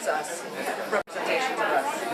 It's us. Representations of us.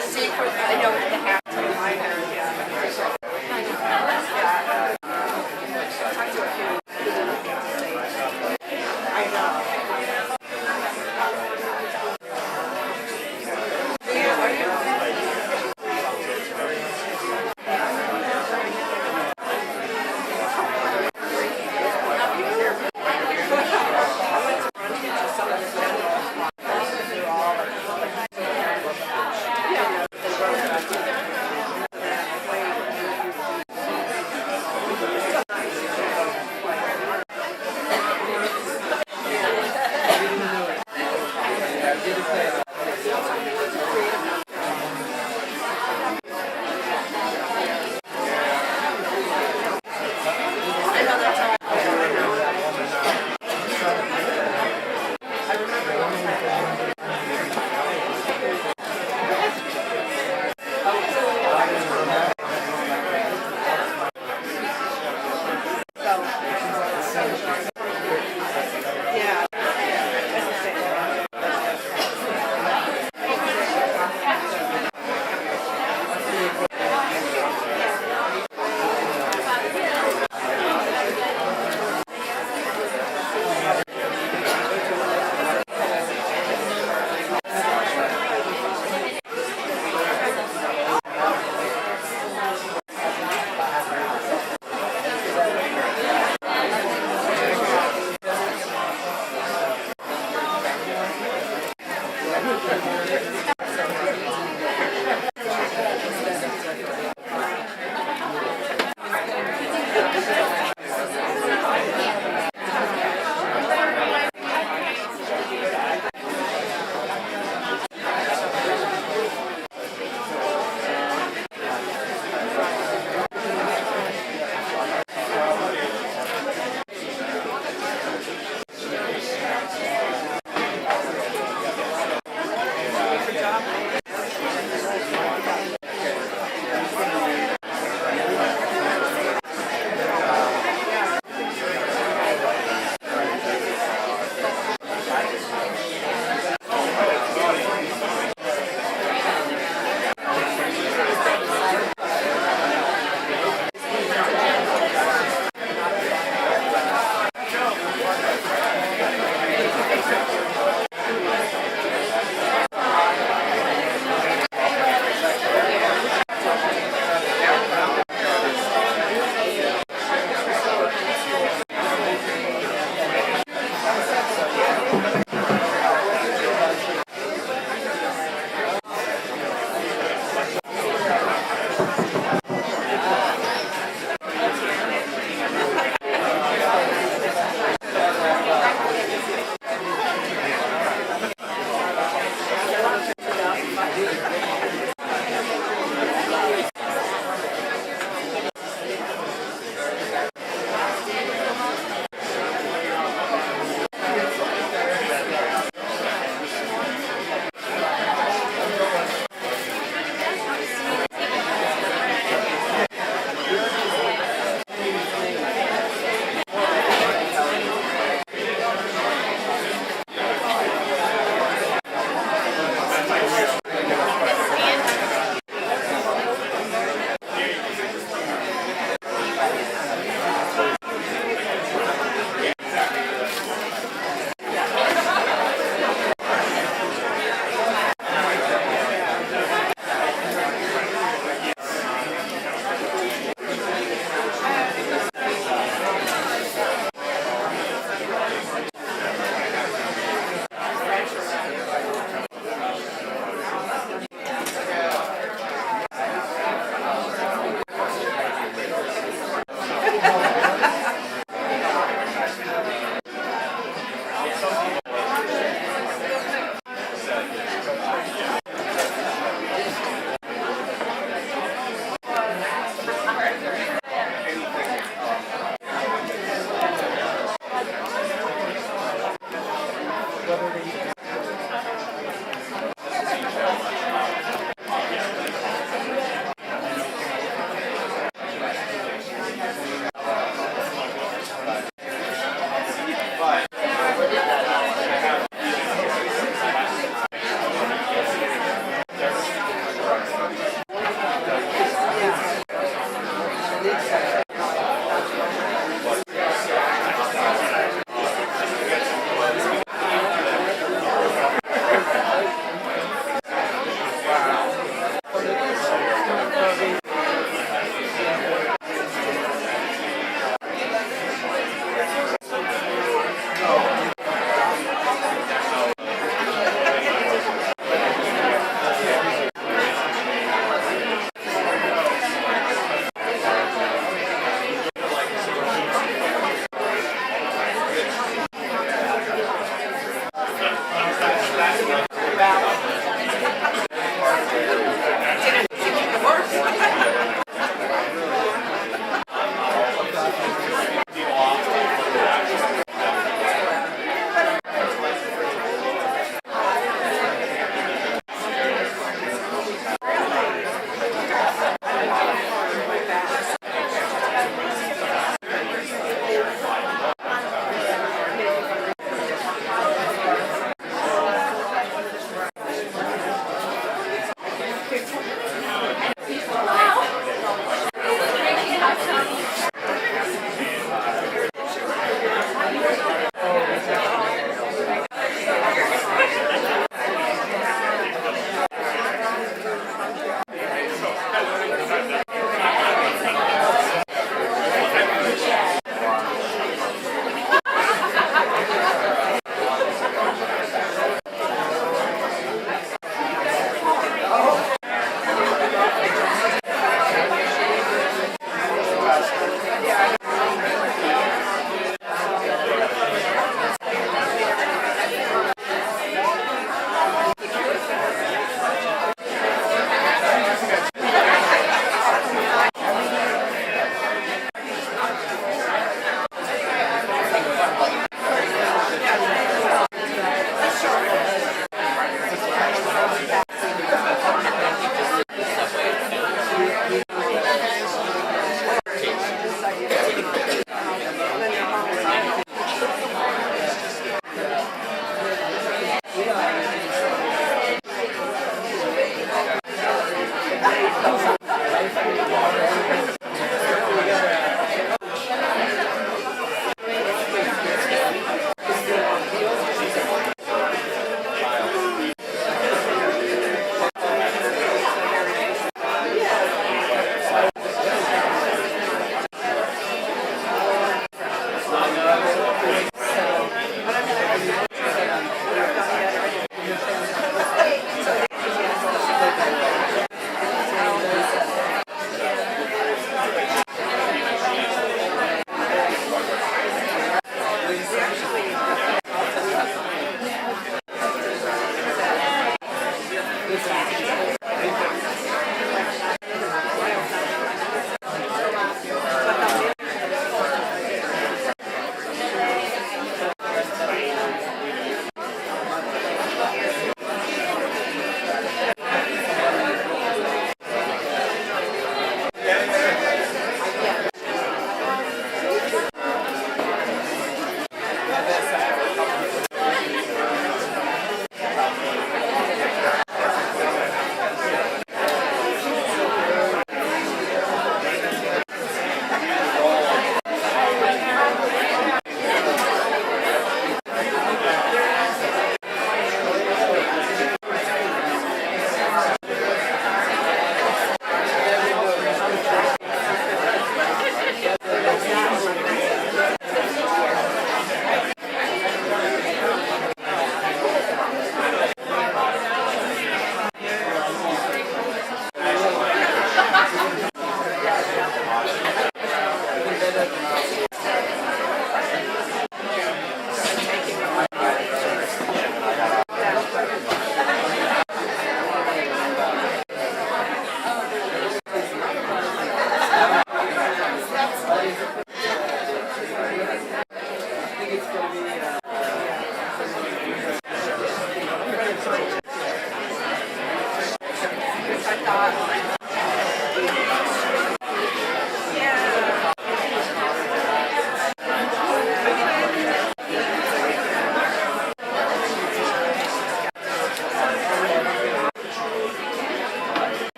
see for, I know the half to minor, yeah. I talked to a few. I know.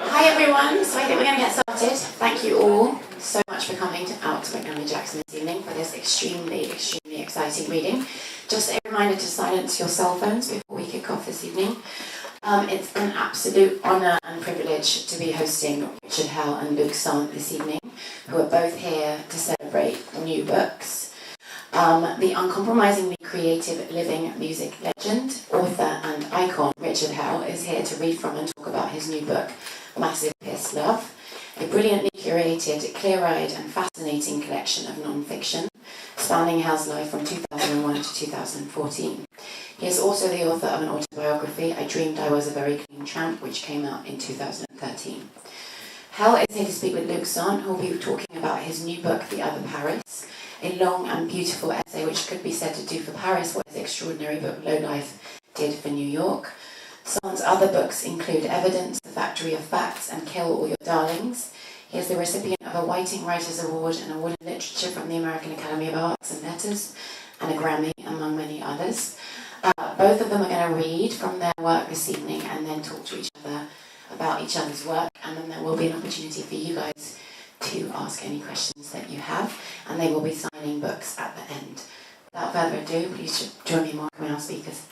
Hi everyone, so I think we're going to get started. Thank you all so much for coming out to Montgomery Jackson this evening for this extremely exciting reading. Just a reminder to silence your cell phones before we kick off this evening. It's an absolute honour and privilege to be hosting Richard Hell and Luke Sant this evening, who are both here to celebrate new books. The uncompromisingly creative living music legend, author and icon Richard Hell is here to read from and talk about his new book, Massive Pissed Love, a brilliantly curated, clear-eyed and fascinating collection of non-fiction, spanning Hell's life from 2001 to 2014. He is also the author of an autobiography, I Dreamed I Was a Very Clean Tramp, which came out in 2013. Hell is here to speak with Luke Sant, who will be talking about his new book, The Other Paris, a long and beautiful essay which could be said to do for Paris what his extraordinary book, Low Life, did for New York. Sant's other books include Evidence, The Factory of Facts, and Kill All Your Darlings. He is the recipient of a Whiting Writers Award, an award in literature from the American Academy of Arts and Letters, and a Grammy, among many others. Both of them are going to read from their work this evening and then talk to each other about each other's work, and then there will be an opportunity for you guys to ask any questions that you have, and they will be signing books at the end. Without further ado, please join me in welcoming our speakers.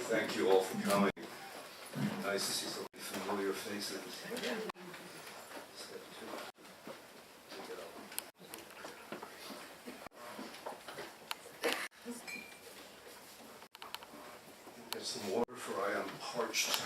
Thank you all for coming. Nice to see so many familiar faces. Get some water, for I am parched.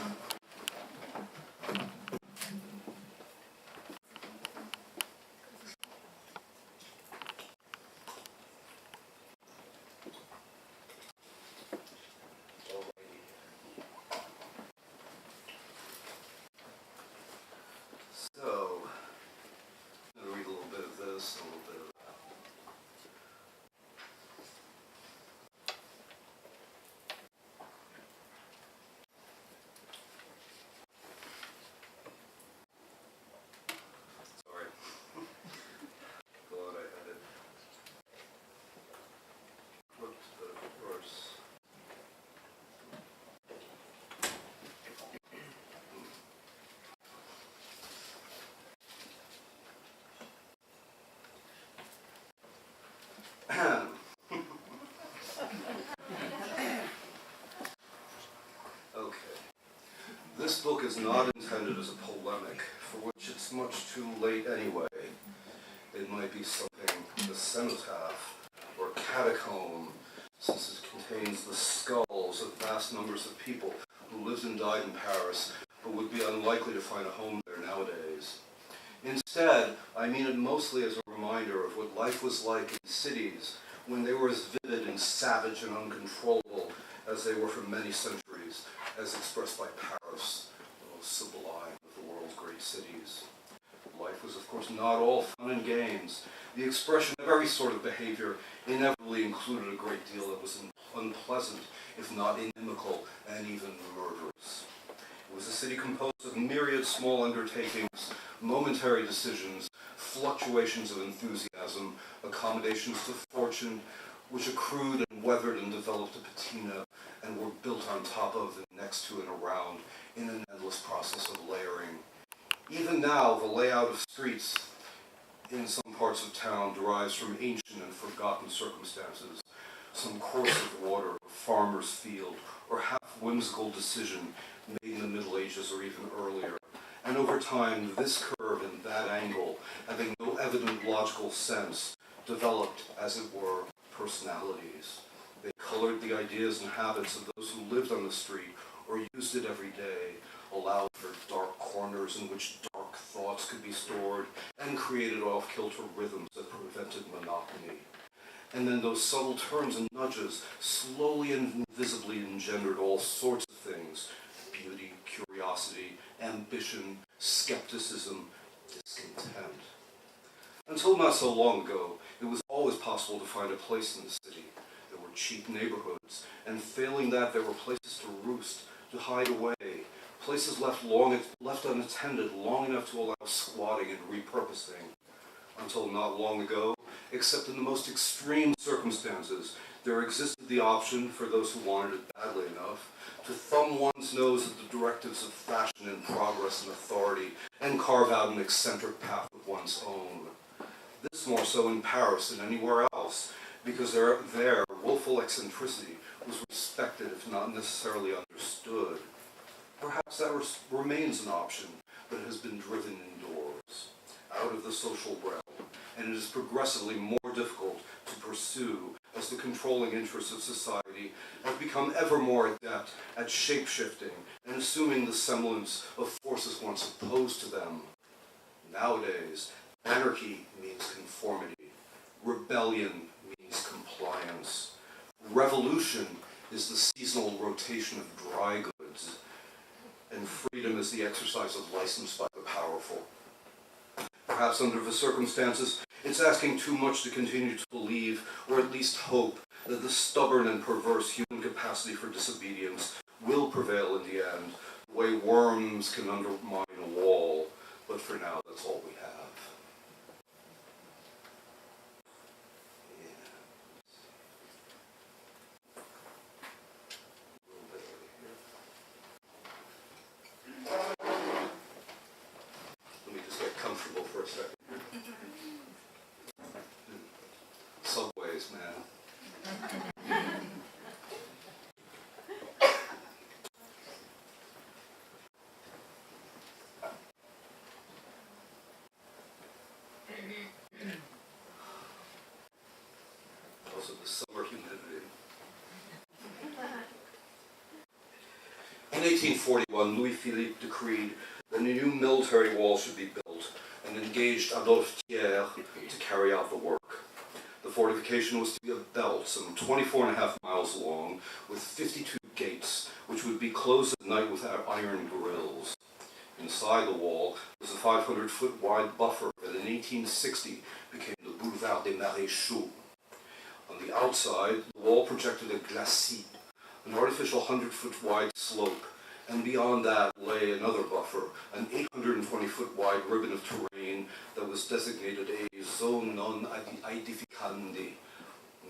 This book is not intended as a polemic, for which it's much too late anyway. It might be something, a cenotaph, or a catacomb, since it contains the skulls of vast numbers of people who lived and died in Paris, but would be unlikely to find a home there nowadays. Instead, I mean it mostly as a reminder of what life was like in cities when they were as vivid and savage and uncontrollable as they were for many centuries, as expressed by Paris, the most sublime of the world's great cities. Life was, of course, not all fun and games. The expression of every sort of behavior inevitably included a great deal that was unpleasant, if not inimical, and even murderous. It was a city composed of myriad small undertakings, momentary decisions, fluctuations of enthusiasm, accommodations to fortune, which accrued and weathered and developed a patina and were built on top of and next to and around in an endless process of layering. Even now, the layout of streets in some parts of town derives from ancient and forgotten circumstances, some course of water, a farmer's field, or half-whimsical decision made in the Middle Ages or even earlier. And over time, this curve and that angle, having no evident logical sense, developed, as it were, personalities. They colored the ideas and habits of those who lived on the street or used it every day, allowed for dark corners in which dark thoughts could be stored, and created off-kilter rhythms that prevented monotony. And then those subtle turns and nudges slowly and invisibly engendered all sorts of things: beauty, curiosity, ambition, skepticism, discontent. Until not so long ago, it was always possible to find a place in the city. There were cheap neighborhoods, and failing that, there were places to roost, to hide away, places left unattended long enough to allow squatting and repurposing. Until not long ago, except in the most extreme circumstances, there existed the option, for those who wanted it badly enough, to thumb one's nose at the directives of fashion and progress and authority, and carve out an eccentric path of one's own. This more so in Paris than anywhere else, because there willful eccentricity was respected, if not necessarily understood. Perhaps that remains an option, but has been driven indoors, out of the social realm, and it is progressively more difficult to pursue as the controlling interests of society have become ever more adept at shape-shifting and assuming the semblance of forces once opposed to them. Nowadays, anarchy means conformity. Rebellion means compliance. Revolution is the seasonal rotation of dry goods. And freedom is the exercise of license by the powerful. Perhaps under the circumstances, it's asking too much to continue to believe, or at least hope, that the stubborn and perverse human capacity for disobedience will prevail in the end, the way worms can undermine a wall. But for now, that's all we have. Let me just get comfortable for a second. Subways, man. Also the summer humidity. In 1841, Louis-Philippe decreed that a new military wall should be built and engaged Adolphe Thiers to carry out the work. The fortification was to be a belt some 24.5 miles long with 52 gates, which would be closed at night with iron grills. Inside the wall was a 500-foot wide buffer that in 1860 became the Boulevard des Maréchaux. On the outside, the wall projected a glacis, an artificial 100-foot wide slope, and beyond that lay another buffer, an 820-foot wide ribbon of terrain that was designated a zone non aedificandi,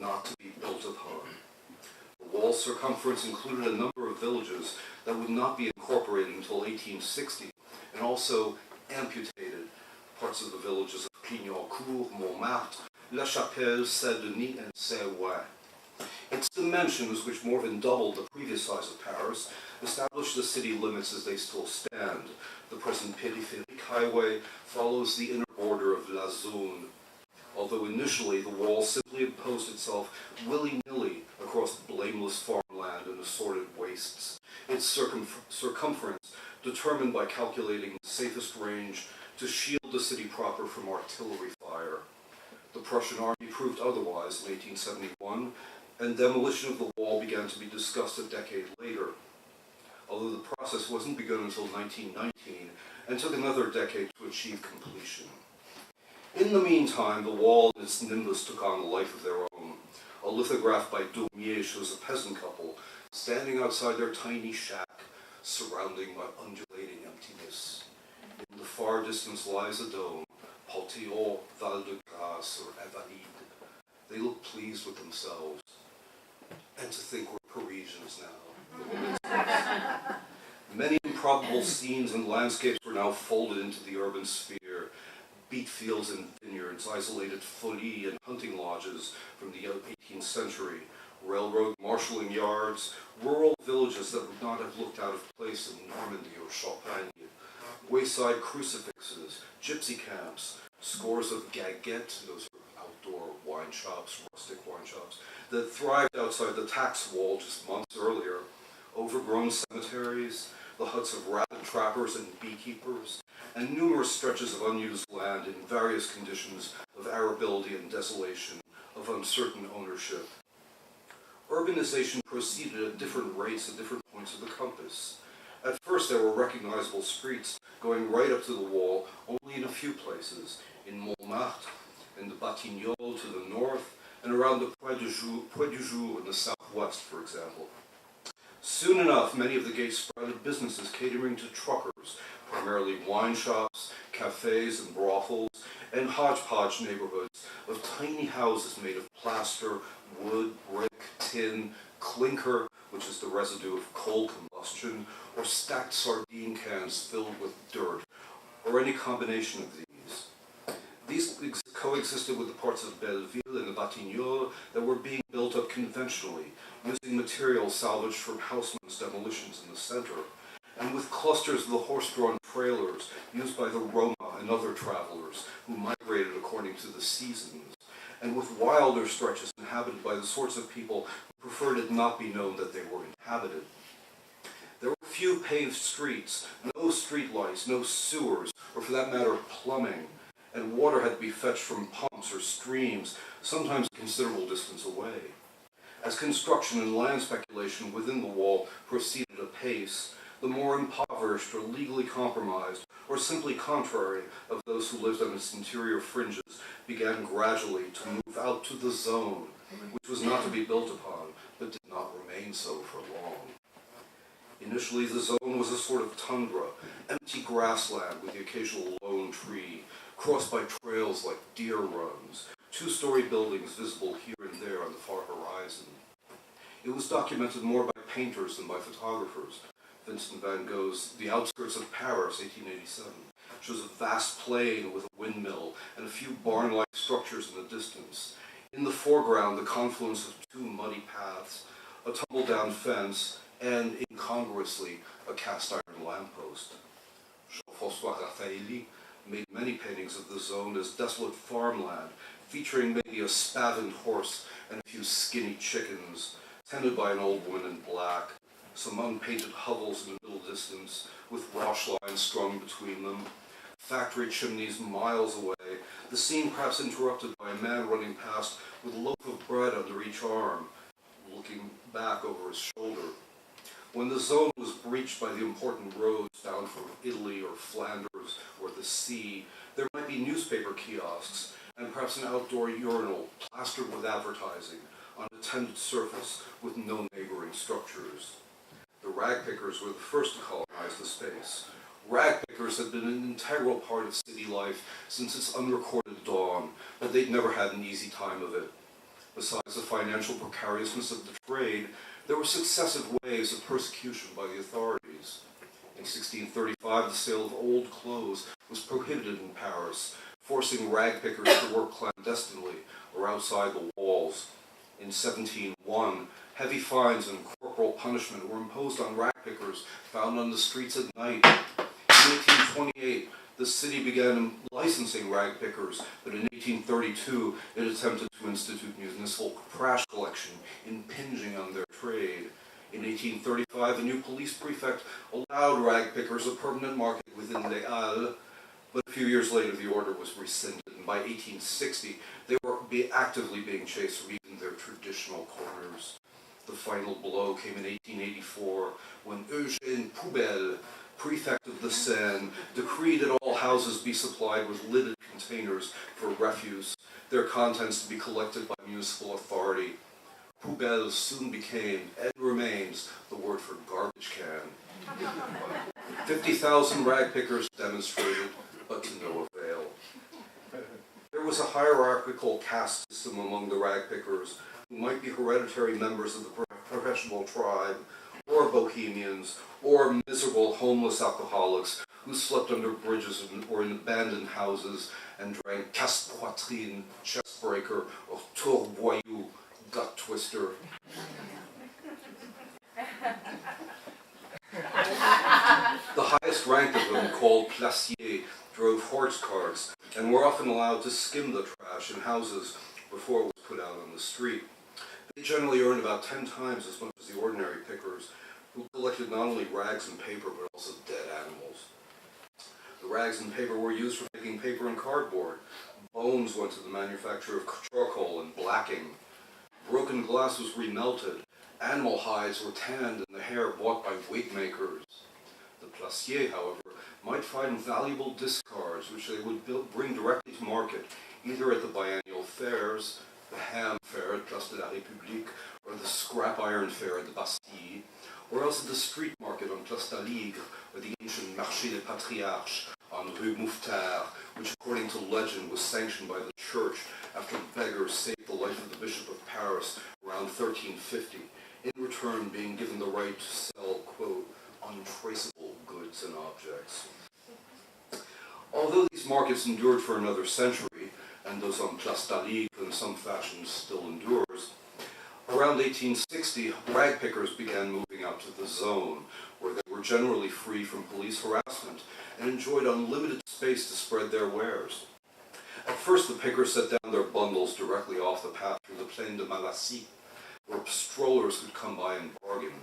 not to be built upon. The wall's circumference included a number of villages that would not be incorporated until 1860, and also amputated parts of the villages of Clignancourt, Montmartre, La Chapelle, Saint-Denis, and Saint-Ouen. Its dimensions, which more than doubled the previous size of Paris, established the city limits as they still stand. The present Périphérique highway follows the inner border of La Zone, although initially the wall simply imposed itself willy-nilly across blameless farmland and assorted wastes, its circumference determined by calculating the safest range to shield the city proper from artillery fire. The Prussian army proved otherwise in 1871, and demolition of the wall began to be discussed a decade later, although the process wasn't begun until 1919 and took another decade to achieve completion. In the meantime, the wall and its nimbus took on a life of their own. A lithograph by Daumier shows a peasant couple standing outside their tiny shack, surrounding by undulating emptiness. In the far distance lies a dome, Portillo, Val de Grace, or Invalides. They look pleased with themselves. And to think we're Parisians now. Many improbable scenes and landscapes were now folded into the urban sphere. Beet fields and vineyards, isolated folies and hunting lodges from the 18th century, railroad marshalling yards, rural villages that would not have looked out of place in Normandy or Champagne, wayside crucifixes, gypsy camps, scores of gaguettes, those are outdoor wine shops, rustic wine shops, that thrived outside the tax wall just months earlier, overgrown cemeteries, the huts of rabid trappers and beekeepers, and numerous stretches of unused land in various conditions of arability and desolation, of uncertain ownership. Urbanization proceeded at different rates at different points of the compass. At first there were recognizable streets going right up to the wall only in a few places, in Montmartre, in the Batignolles to the north, and around the Puy du Jour in the southwest, for example. Soon enough, many of the gates sprouted businesses catering to truckers, primarily wine shops, cafes and brothels, and hodgepodge neighborhoods of tiny houses made of plaster, wood, brick, tin, clinker, which is the residue of coal combustion, or stacked sardine cans filled with dirt, or any combination of these. These coexisted with the parts of Belleville and the Batignolles that were being built up conventionally, using materials salvaged from housemen's demolitions in the center, and with clusters of the horse-drawn trailers used by the Roma and other travelers who migrated according to the seasons, and with wilder stretches inhabited by the sorts of people who preferred it not be known that they were inhabited. There were few paved streets, no streetlights, no sewers, or for that matter plumbing, and water had to be fetched from pumps or streams, sometimes a considerable distance away. As construction and land speculation within the wall proceeded apace, the more impoverished or legally compromised, or simply contrary, of those who lived on its interior fringes began gradually to move out to the zone, which was not to be built upon, but did not remain so for long. Initially, the zone was a sort of tundra, empty grassland with the occasional lone tree, crossed by trails like deer runs, two-story buildings visible here and there on the far horizon. It was documented more by painters than by photographers. Vincent van Gogh's The Outskirts of Paris, 1887, shows a vast plain with a windmill and a few barn-like structures in the distance. In the foreground, the confluence of two muddy paths, a tumble-down fence, and, incongruously, a cast-iron lamppost. Jean-François Raffaelli made many paintings of the zone as desolate farmland, featuring maybe a spavined horse and a few skinny chickens, tended by an old woman in black, some unpainted hovels in the middle distance, with wash lines strung between them, factory chimneys miles away, the scene perhaps interrupted by a man running past with a loaf of bread under each arm, looking back over his shoulder. When the zone was breached by the important roads down from Italy or Flanders or the sea, there might be newspaper kiosks and perhaps an outdoor urinal plastered with advertising on a tended surface with no neighboring structures. The ragpickers were the first to colonize the space. Ragpickers had been an integral part of city life since its unrecorded dawn, but they'd never had an easy time of it. Besides the financial precariousness of the trade, there were successive waves of persecution by the authorities. In 1635, the sale of old clothes was prohibited in Paris, forcing ragpickers to work clandestinely or outside the walls. In 1701, heavy fines and corporal punishment were imposed on ragpickers found on the streets at night. In 1828, the city began licensing ragpickers, but in 1832 it attempted to institute municipal trash collection, impinging on their trade. In 1835, a new police prefect allowed ragpickers a permanent market within Les Halles, but a few years later the order was rescinded, and by 1860 they were actively being chased from even their traditional corners. The final blow came in 1884 when Eugène Poubelle, prefect of the Seine, decreed that all houses be supplied with lidded containers for refuse, their contents to be collected by municipal authority. Poubelle soon became, and remains, the word for garbage can. 50,000 ragpickers demonstrated, but to no avail. There was a hierarchical caste system among the ragpickers, who might be hereditary members of the professional tribe, or bohemians, or miserable homeless alcoholics who slept under bridges or in abandoned houses and drank casse-poitrine, chest-breaker, or tourvoyou, gut twister. The highest rank of them, called placiers, drove horse carts and were often allowed to skim the trash in houses before it was put out on the street. They generally earned about 10 times as much as the ordinary pickers, who collected not only rags and paper but also dead animals. The rags and paper were used for making paper and cardboard. Bones went to the manufacture of charcoal and blacking. Broken glass was remelted. Animal hides were tanned and the hair bought by wig makers. The placiers, however, might find valuable discards which they would bring directly to market, either at the biennial fairs, the ham fair at Place de la République, or the scrap iron fair at the Bastille, or else at the street market on Place d'Aligre, or the ancient Marché des Patriarches on Rue Mouffetard, which according to legend was sanctioned by the church after beggars saved the life of the Bishop of Paris around 1350, in return being given the right to sell, quote, untraceable goods and objects. Although these markets endured for another century, and those on Place d'Aligre in some fashion still endures, around 1860, ragpickers began moving out to the zone, where they were generally free from police harassment and enjoyed unlimited space to spread their wares. At first, the pickers set down their bundles directly off the path through the Plaine de Malassis, where strollers could come by and bargain.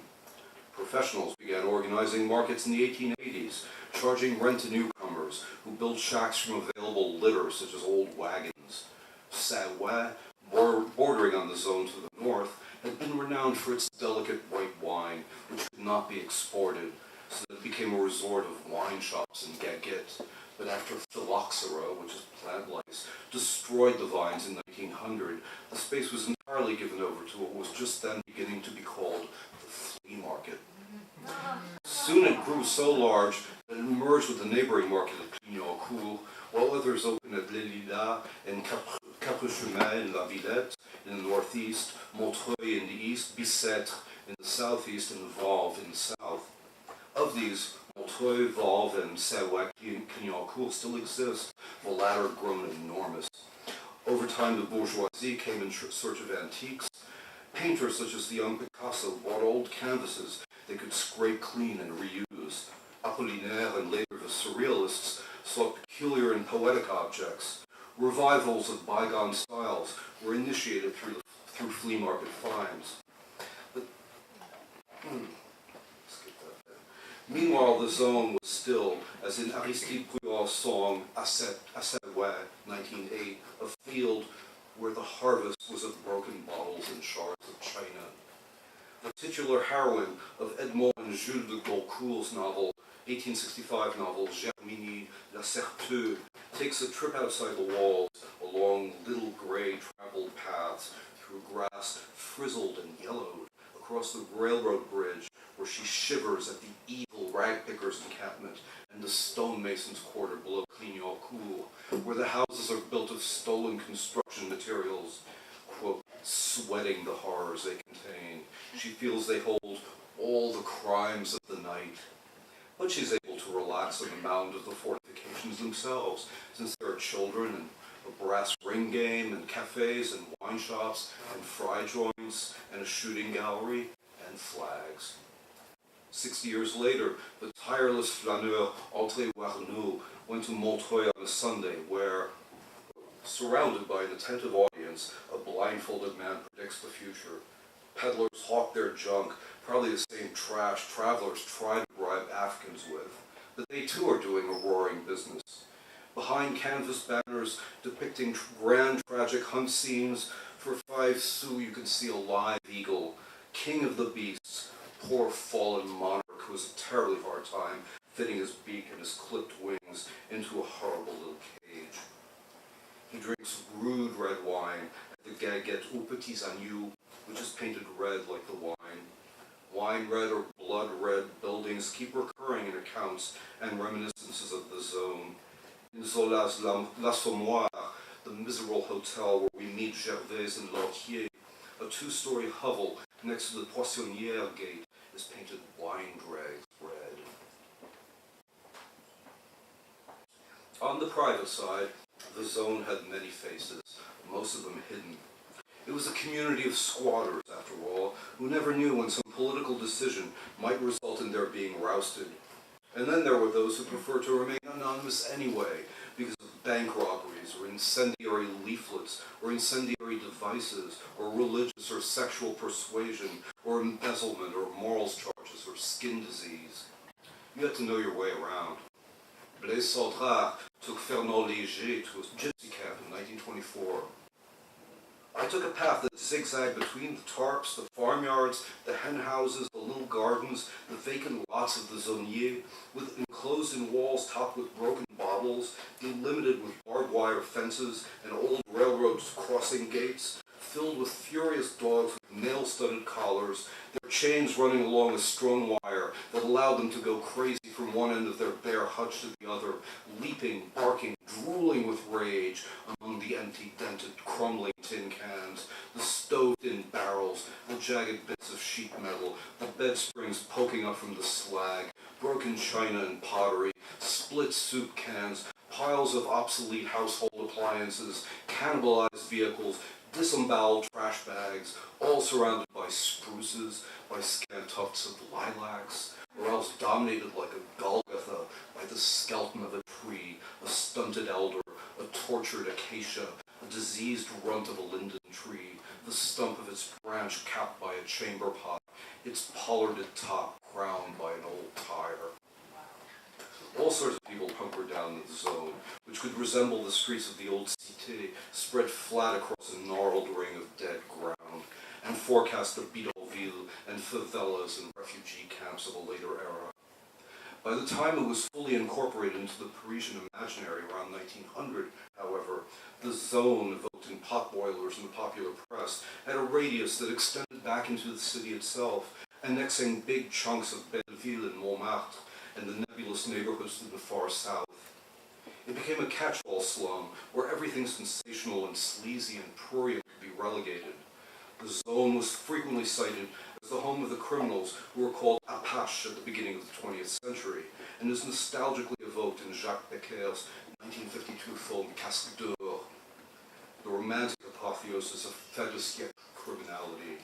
Professionals began organizing markets in the 1880s, charging rent to newcomers who built shacks from available litter such as old wagons. Saint-Ouen, bordering on the zone to the north, had been renowned for its delicate white wine, which could not be exported, so that it became a resort of wine shops and gaguettes. But after phylloxera, which is plant lice, destroyed the vines in 1900, the space was entirely given over to what was just then beginning to be called the flea market. Soon it grew so large that it merged with the neighboring market at Clignancourt, while others opened at Les Lilas and Caprechemel in La Villette in the northeast, Montreuil in the east, Bicêtre in the southeast, and Vanves in the south. Of these, Montreuil, Vanves, and Saint-Ouen Clignancourt still exist, the latter grown enormous. Over time, the bourgeoisie came in search of antiques. Painters such as the young Picasso bought old canvases they could scrape clean and reuse. Apollinaire and later the Surrealists sought peculiar and poetic objects. Revivals of bygone styles were initiated through flea market finds. Meanwhile, the zone was still, as in Aristide Bruant's song À Saint-Ouen, 1908, a field where the harvest was of broken bottles and shards of china. The titular heroine of Edmond and Jules de Goncourt's 1865 novel Germiny La Certeux takes a trip outside the walls along little grey travelled paths through grass frizzled and yellowed across the railroad bridge, where she shivers at the evil ragpickers' encampment and the stonemasons' quarter below Clignancourt, where the houses are built of stolen construction materials, quote, sweating the horrors they contain. She feels they hold all the crimes of the night. But she's able to relax on the mound of the fortifications themselves, since there are children and a brass ring game and cafes and wine shops and fry joints and a shooting gallery and flags. 60 years later, the tireless flaneur André Warnoux went to Montreuil on a Sunday where, surrounded by an attentive audience, a blindfolded man predicts the future. Peddlers hawk their junk, probably the same trash travelers try to bribe Africans with. But they too are doing a roaring business. Behind canvas banners depicting grand tragic hunt scenes, for 5 sous you can see a live eagle, king of the beasts, poor fallen monarch who has a terribly hard time fitting his beak and his clipped wings into a horrible little cage. He drinks rude red wine at the Gaguette aux Petits Agneaux, which is painted red like the wine. Wine red or blood red buildings keep recurring in accounts and reminiscences of the zone. In Zola's L'Assommoir, the miserable hotel where we meet Gervaise and Lortier, a 2-story hovel next to the Poissonnière gate is painted wine dregs red. On the private side, the zone had many faces, most of them hidden. It was a community of squatters, after all, who never knew when some political decision might result in their being rousted. And then there were those who preferred to remain anonymous anyway, because of bank robberies, or incendiary leaflets, or incendiary devices, or religious or sexual persuasion, or embezzlement, or morals charges, or skin disease. You had to know your way around. Blaise Saudrard took Fernand Léger to a gypsy camp in 1924. I took a path that zigzagged between the tarps, the farmyards, the hen houses, the little gardens, the vacant lots of the zonier, with enclosed in walls topped with broken baubles, delimited with barbed wire fences and old railroad crossing gates, filled with furious dogs with nail-studded collars, their chains running along a strung wire that allowed them to go crazy from one end of their bare hutch to the other, leaping, barking, drooling with rage among the empty, dented, crumbling tin cans, the stoved-in barrels, the jagged bits of sheet metal, the bed springs poking up from the slag, broken china and pottery, split soup cans, piles of obsolete household appliances, cannibalized vehicles, disemboweled trash bags, all surrounded by spruces, by scant tufts of lilacs, or else dominated like a Golgotha by the skeleton of a tree, a stunted elder, a tortured acacia, a diseased runt of a linden tree, the stump of its branch capped by a chamber pot, its pollarded top crowned by an old tire. All sorts of people hunkered down in the zone, which could resemble the streets of the old cité spread flat across a gnarled ring of dead ground, and forecast the bidonville and favelas and refugee camps of a later era. By the time it was fully incorporated into the Parisian imaginary around 1900, however, the zone evoked in potboilers and the popular press had a radius that extended back into the city itself, annexing big chunks of Belleville and Montmartre, and the nebulous neighborhoods to the far south. It became a catch-all slum where everything sensational and sleazy and prurient could be relegated. The zone was frequently cited as the home of the criminals who were called Apaches at the beginning of the 20th century, and is nostalgically evoked in Jacques Becker's 1952 film Casque d'Or, the romantic apotheosis of fin de siècle criminality.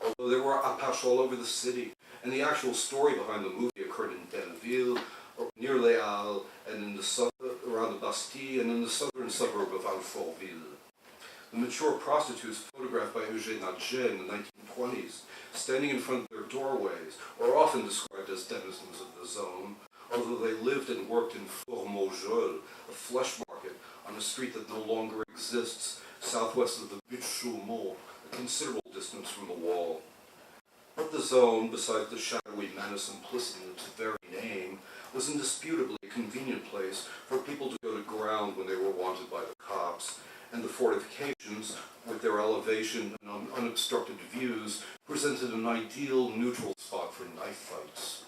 Although there were Apaches all over the city, and the actual story behind the movie occurred in Belleville, or near Les Halles, and in the around the Bastille, and in the southern suburb of Alfortville. The mature prostitutes photographed by Eugène Atget in the 1920s, standing in front of their doorways, are often described as denizens of the zone, although they lived and worked in Fort Maujol, a flesh market on a street that no longer exists, southwest of the Butte Chaumont, a considerable distance from the wall. But the zone, besides the shadowy menace implicit in its very name, was indisputably a convenient place for people to go to ground when they were wanted by the cops, and the fortifications, with their elevation and unobstructed views, presented an ideal neutral spot for knife fights.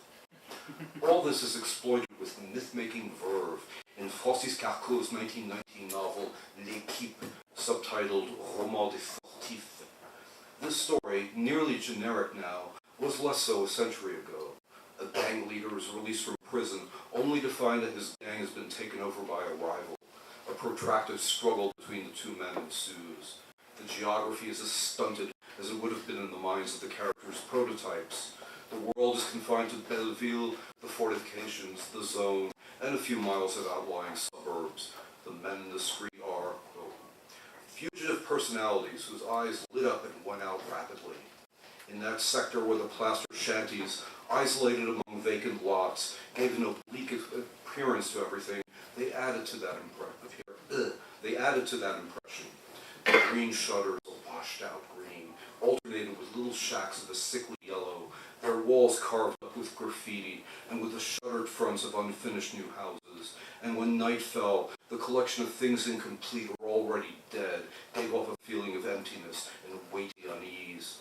All this is exploited with myth-making verve in Francis Carco's 1919 novel L'Équipe, subtitled Roman des Fortifs. This story, nearly generic now, was less so a century ago. A gang leader is released from prison only to find that his gang has been taken over by a rival. A protracted struggle between the two men ensues. The geography is as stunted as it would have been in the minds of the characters' prototypes. The world is confined to Belleville, the fortifications, the zone, and a few miles of outlying suburbs. The men in the street are fugitive personalities whose eyes lit up and went out rapidly. In that sector where the plaster shanties, isolated among vacant lots, gave an oblique appearance to everything, they added to that impression. The green shutters, a washed out green, alternated with little shacks of a sickly yellow, their walls carved up with graffiti, and with the shuttered fronts of unfinished new houses. And when night fell, the collection of things incomplete or already dead gave off a feeling of emptiness and weighty unease.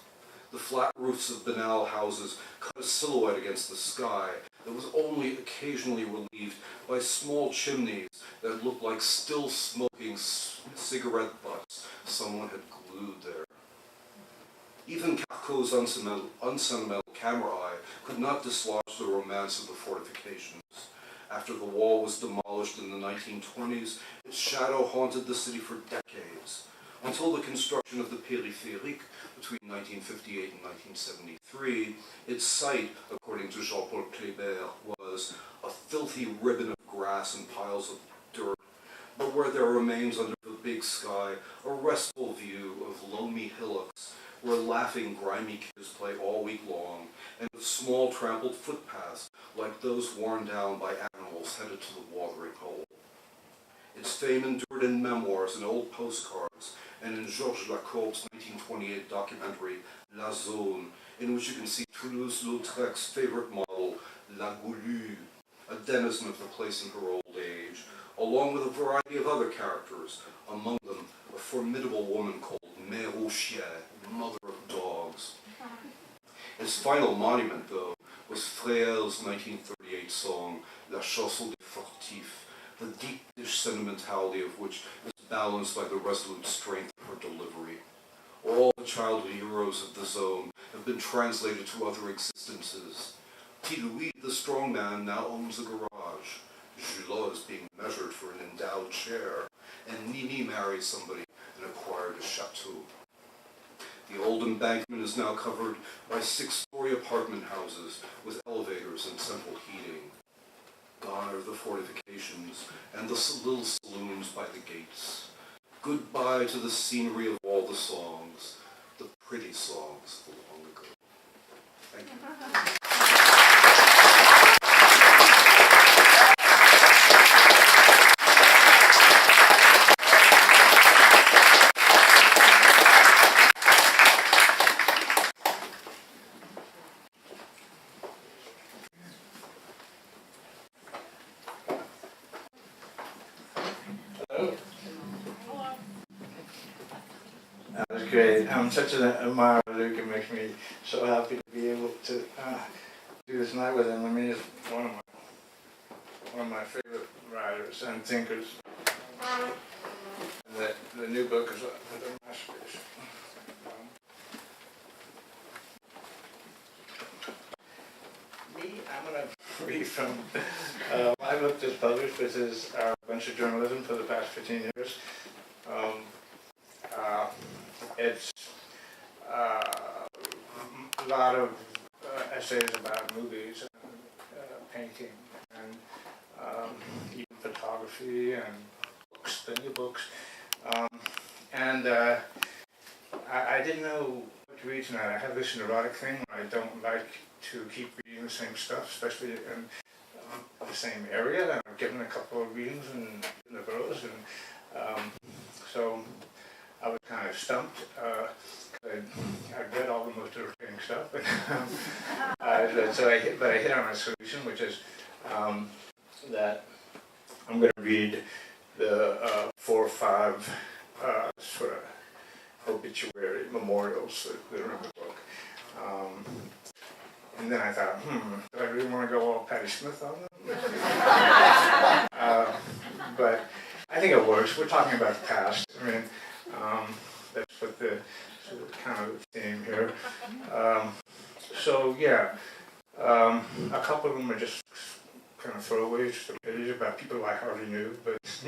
The flat roofs of banal houses cut a silhouette against the sky that was only occasionally relieved by small chimneys that looked like still smoking cigarette butts someone had glued there. Even Carco's unsentimental camera eye could not dislodge the romance of the fortifications. After the wall was demolished in the 1920s, its shadow haunted the city for decades, until the construction of the périphérique between 1958 and 1973. Its site, according to Jean-Paul Kléber, was a filthy ribbon of grass and piles of dirt, but where there remains under the big sky a restful view of loamy hillocks where laughing, grimy kids play all week long, and with small trampled footpaths like those worn down by animals headed to the watering hole. Its fame endured in memoirs and old postcards, and in Georges Lacorbe's 1928 documentary La Zone, in which you can see Toulouse-Lautrec's favorite model, La Goulue, a denizen of the place in her old age, along with a variety of other characters, among them a formidable woman called Mère aux Chiens, mother of dogs. Its final monument, though, was Fréhel's 1938 song, La Chanson des Fortifs, the deep-dish sentimentality of which is balanced by the resolute strength of her delivery. All the childhood heroes of the zone have been translated to other existences. Petit Louis, the strong man, now owns a garage. Julot is being measured for an endowed chair, and Nini married somebody and acquired a chateau. The old embankment is now covered by 6-story apartment houses with elevators and central heating. Gone are the fortifications and the little saloons by the gates. Goodbye to the scenery of all the songs, the pretty songs of long ago. Thank you. That was great. I'm such an admirer of Luke. It makes me so happy to be able to do this night with him. I mean, he's one of my favorite writers and thinkers. And the new book is a masterpiece. I'm going to read from my book just published, which is a bunch of journalism for the past 15 years. It's a lot of essays about movies and painting and even photography and books, the new books. I didn't know what to read tonight. I have this neurotic thing where I don't like to keep reading the same stuff, especially in the same area. And I've given a couple of readings in the Burroughs, and so I was kind of stumped. I read all the most irritating stuff, but I hit on a solution, which is that I'm going to read the 4 or 5 sort of obituary memorials that are in the book. And then I thought, do I really want to go all Patti Smith on them? But I think it works. We're talking about the past. I mean, that's what the sort of kind of theme here. So yeah, a couple of them are just kind of throwaways, stupidities about people I hardly knew, but it's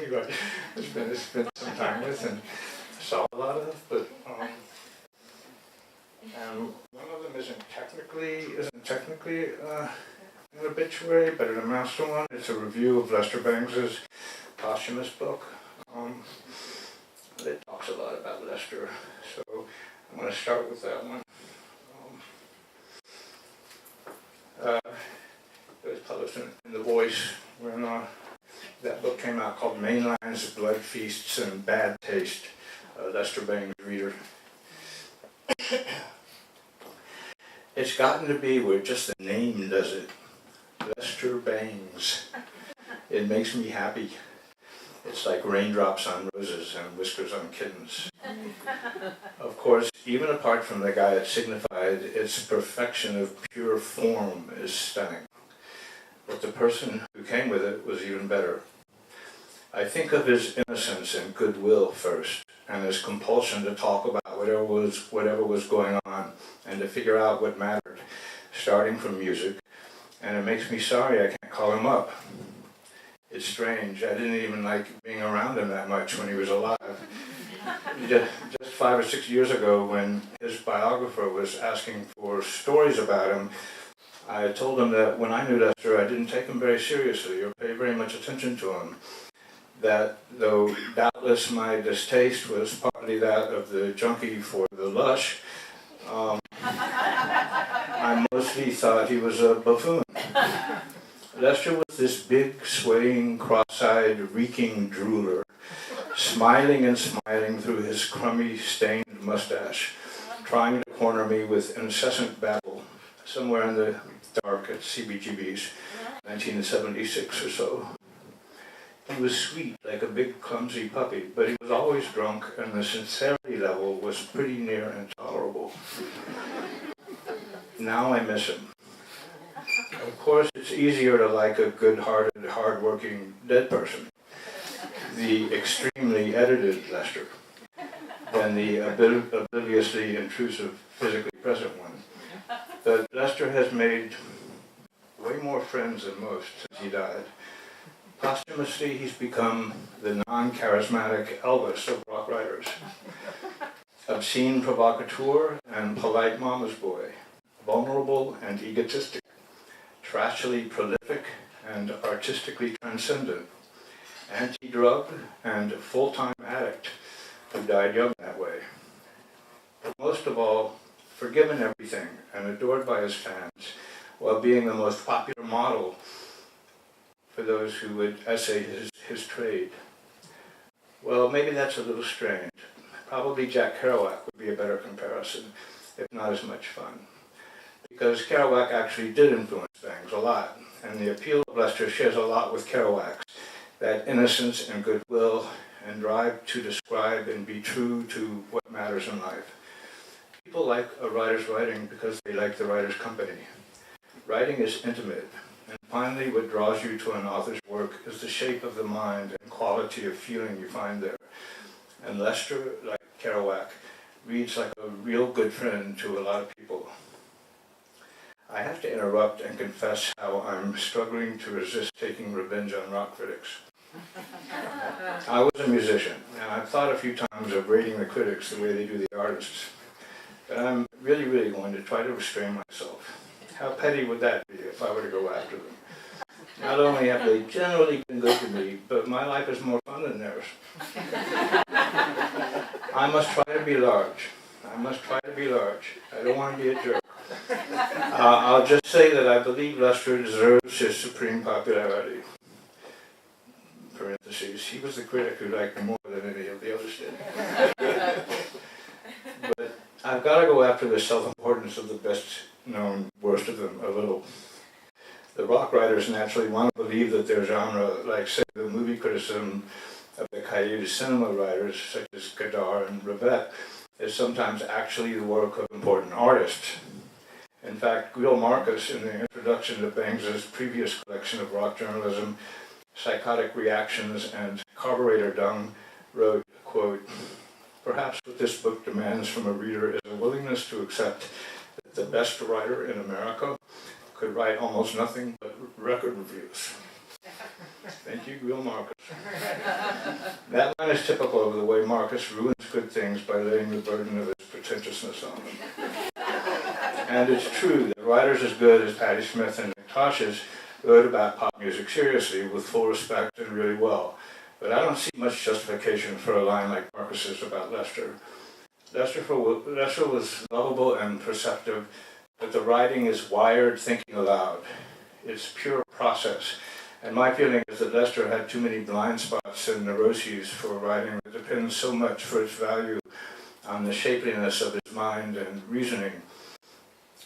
been some time with and saw a lot of. But isn't technically an obituary, but it amounts to one. It's a review of Lester Bangs' posthumous book. It talks a lot about Lester, so I'm going to start with that one. It was published in The Voice when that book came out called Mainline's Blood Feasts and Bad Taste, Lester Bangs reader. It's gotten to be where just the name does it. Lester Bangs. It makes me happy. It's like raindrops on roses and whiskers on kittens. Of course, even apart from the guy it signified, its perfection of pure form is stunning. But the person who came with it was even better. I think of his innocence and goodwill first, and his compulsion to talk about whatever was going on, and to figure out what mattered, starting from music. And it makes me sorry I can't call him up. It's strange. I didn't even like being around him that much when he was alive. Just 5 or 6 years ago, when his biographer was asking for stories about him, I told him that when I knew Lester, I didn't take him very seriously or pay very much attention to him. That though doubtless my distaste was partly that of the junkie for the lush, I mostly thought he was a buffoon. Lester was this big, swaying, cross-eyed, reeking drooler, smiling and smiling through his crummy, stained mustache, trying to corner me with incessant babble, somewhere in the dark at CBGB's, 1976 or so. He was sweet, like a big, clumsy puppy, but he was always drunk, and the sincerity level was pretty near intolerable. Now I miss him. Of course, it's easier to like a good-hearted, hard-working dead person, the extremely edited Lester, than the obliviously intrusive, physically present one. But Lester has made way more friends than most since he died. Posthumously, he's become the non-charismatic Elvis of rock writers. Obscene provocateur and polite mama's boy, vulnerable and egotistic, trashily prolific and artistically transcendent, anti-drug and full-time addict who died young that way. But most of all, forgiven everything and adored by his fans, while being the most popular model for those who would essay his trade. Well, maybe that's a little strange. Probably Jack Kerouac would be a better comparison, if not as much fun. Because Kerouac actually did influence Bangs a lot, and the appeal of Lester shares a lot with Kerouac's, that innocence and goodwill and drive to describe and be true to what matters in life. People like a writer's writing because they like the writer's company. Writing is intimate, and finally what draws you to an author's work is the shape of the mind and quality of feeling you find there. And Lester, like Kerouac, reads like a real good friend to a lot of people. I have to interrupt and confess how I'm struggling to resist taking revenge on rock critics. I was a musician, and I've thought a few times of rating the critics the way they do the artists. But I'm really going to try to restrain myself. How petty would that be if I were to go after them? Not only have they generally been good to me, but my life is more fun than theirs. I must try to be large. I don't want to be a jerk. I'll just say that I believe Lester deserves his supreme popularity. Parentheses, he was the critic who liked me more than any of the others did. But I've got to go after the self-importance of the best-known worst of them a little. The rock writers naturally want to believe that their genre, like say the movie criticism of the cahiers du cinema writers such as Godard and Rivette, is sometimes actually the work of important artists. In fact, Greil Marcus, in the introduction to Bangs' previous collection of rock journalism, Psychotic Reactions and Carburetor Dung, wrote, quote, "Perhaps what this book demands from a reader is a willingness to accept that the best writer in America could write almost nothing but record reviews." Thank you, Greil Marcus. That line is typical of the way Marcus ruins good things by laying the burden of his pretentiousness on them. And it's true that writers as good as Patti Smith and Nick Tosches wrote about pop music seriously, with full respect and really well. But I don't see much justification for a line like Marcus's about Lester. Lester was lovable and perceptive, but the writing is wired thinking aloud. It's pure process. And my feeling is that Lester had too many blind spots and neuroses for writing that depends so much for its value on the shapeliness of his mind and reasoning.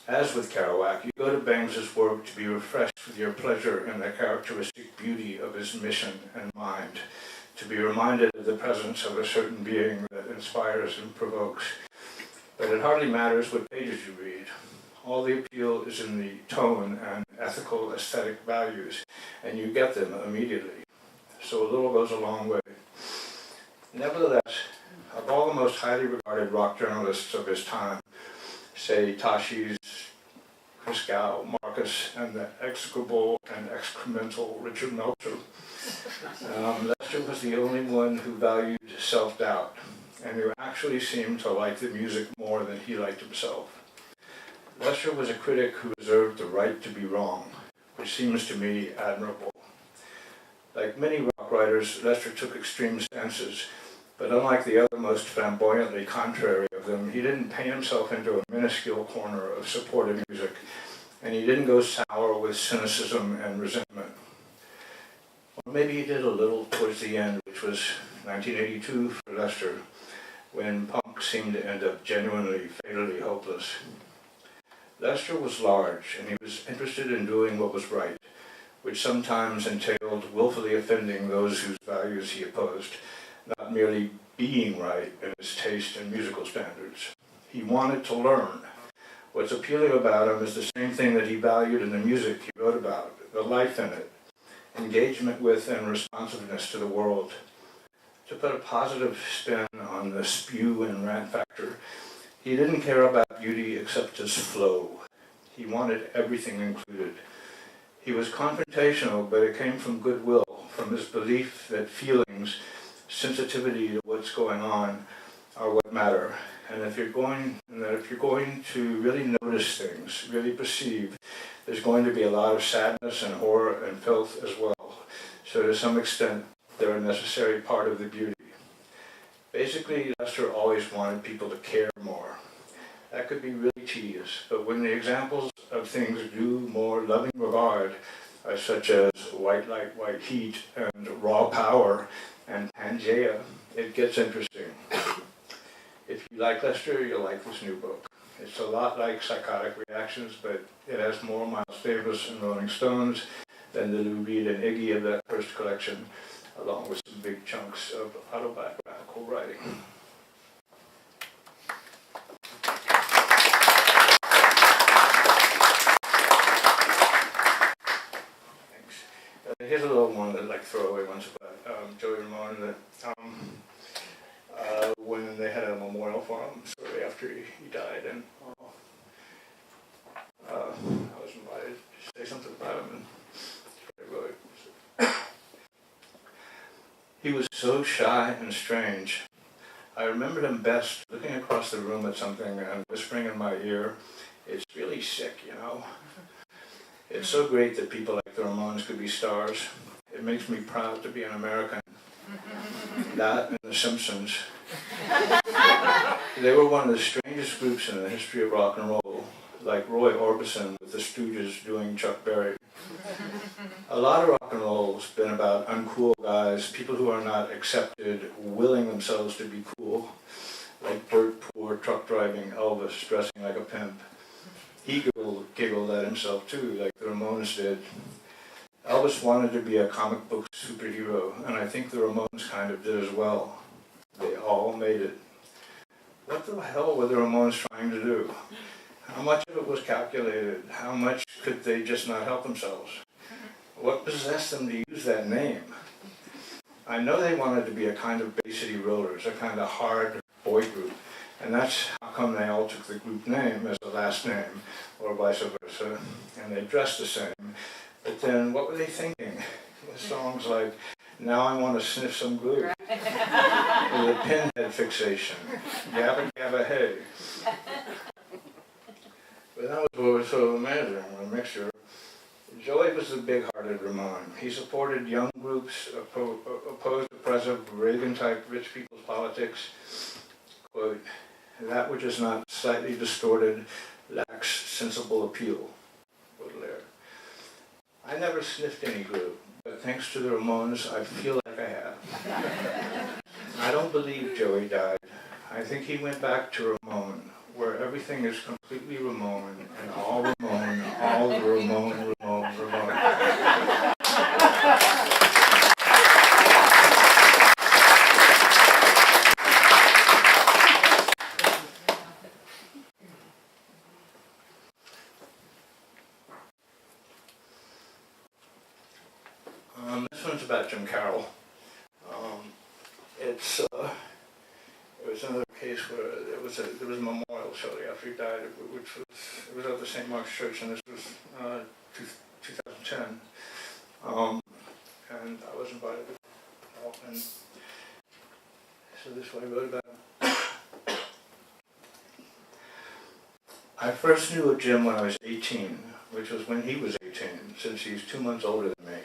As with Kerouac, you go to Banks's work to be refreshed with your pleasure in the characteristic beauty of his mission and mind, to be reminded of the presence of a certain being that inspires and provokes. But it hardly matters what pages you read. All the appeal is in the tone and ethical aesthetic values, and you get them immediately. So a little goes a long way. Nevertheless, of all the most highly regarded rock journalists of his time, say Tosches, Chris Gow, Marcus, and the execrable and excremental Richard Meltzer, Lester was the only one who valued self-doubt, and who actually seemed to like the music more than he liked himself. Lester was a critic who reserved the right to be wrong, which seems to me admirable. Like many rock writers, Lester took extreme stances, but unlike the other most flamboyantly contrary of them, he didn't paint himself into a minuscule corner of supportive music, and he didn't go sour with cynicism and resentment. Or maybe he did a little towards the end, which was 1982 for Lester, when punk seemed to end up genuinely, fatally hopeless. Lester was large, and he was interested in doing what was right, which sometimes entailed willfully offending those whose values he opposed, not merely being right in his taste and musical standards. He wanted to learn. What's appealing about him is the same thing that he valued in the music he wrote about, the life in it, engagement with and responsiveness to the world. To put a positive spin on the spew and rant factor, he didn't care about beauty except as flow. He wanted everything included. He was confrontational, but it came from goodwill, from his belief that feelings, sensitivity to what's going on, are what matter. And if you're going to really notice things, really perceive, there's going to be a lot of sadness and horror and filth as well. So to some extent, they're a necessary part of the beauty. Basically, Lester always wanted people to care more. That could be really tedious, but when the examples of things due more loving regard are such as White Light, White Heat, and Raw Power, and Pangea, it gets interesting. If you like Lester, you'll like this new book. It's a lot like Psychotic Reactions, but it has more Miles Davis and Rolling Stones than the Lou Reed and Iggy of that first collection, along with some big chunks of autobiographical writing. Thanks. Here's a little one that, like, throwaway ones about Joey Ramone that when they had a memorial for him shortly after he died, and I was invited to say something about him, and I wrote. He was so shy and strange. I remembered him best looking across the room at something and whispering in my ear, "It's really sick, you know." It's so great that people like the Ramones could be stars. It makes me proud to be an American. That and the Simpsons. They were one of the strangest groups in the history of rock and roll, like Roy Orbison with the Stooges doing Chuck Berry. A lot of rock and roll's been about uncool guys, people who are not accepted, willing themselves to be cool, like Burt Poor truck driving Elvis dressing like a pimp. He giggled at himself too, like the Ramones did. Elvis wanted to be a comic book superhero, and I think the Ramones kind of did as well. They all made it. What the hell were the Ramones trying to do? How much of it was calculated? How much could they just not help themselves? What possessed them to use that name? I know they wanted to be a kind of Bay City Rollers, a kind of hard boy group, and that's how come they all took the group name as the last name, or vice versa, and they dressed the same. But then, what were they thinking? The songs like, "Now I Want to Sniff Some Glue," or the Pinhead Fixation, "Gabba Gabba Hey." Without the big-hearted Ramon. He supported young groups, opposed oppressive Reagan-type rich people's politics. Quote, that which is not slightly distorted lacks sensible appeal. Baudelaire. I never sniffed any glue, but thanks to the Ramones, I feel like I have. I don't believe Joey died. I think he went back to Ramon, where everything is completely Ramon, and all Ramon, all Ramon, Ramon, Ramon. This one's about Jim Carroll. It was another case where there was a memorial shortly after he died, which was at the St. Mark's Church, and this was 2010. And I was invited to help, and so this is what I wrote about him. I first knew of Jim when I was 18, which was when he was 18, since he's 2 months older than me.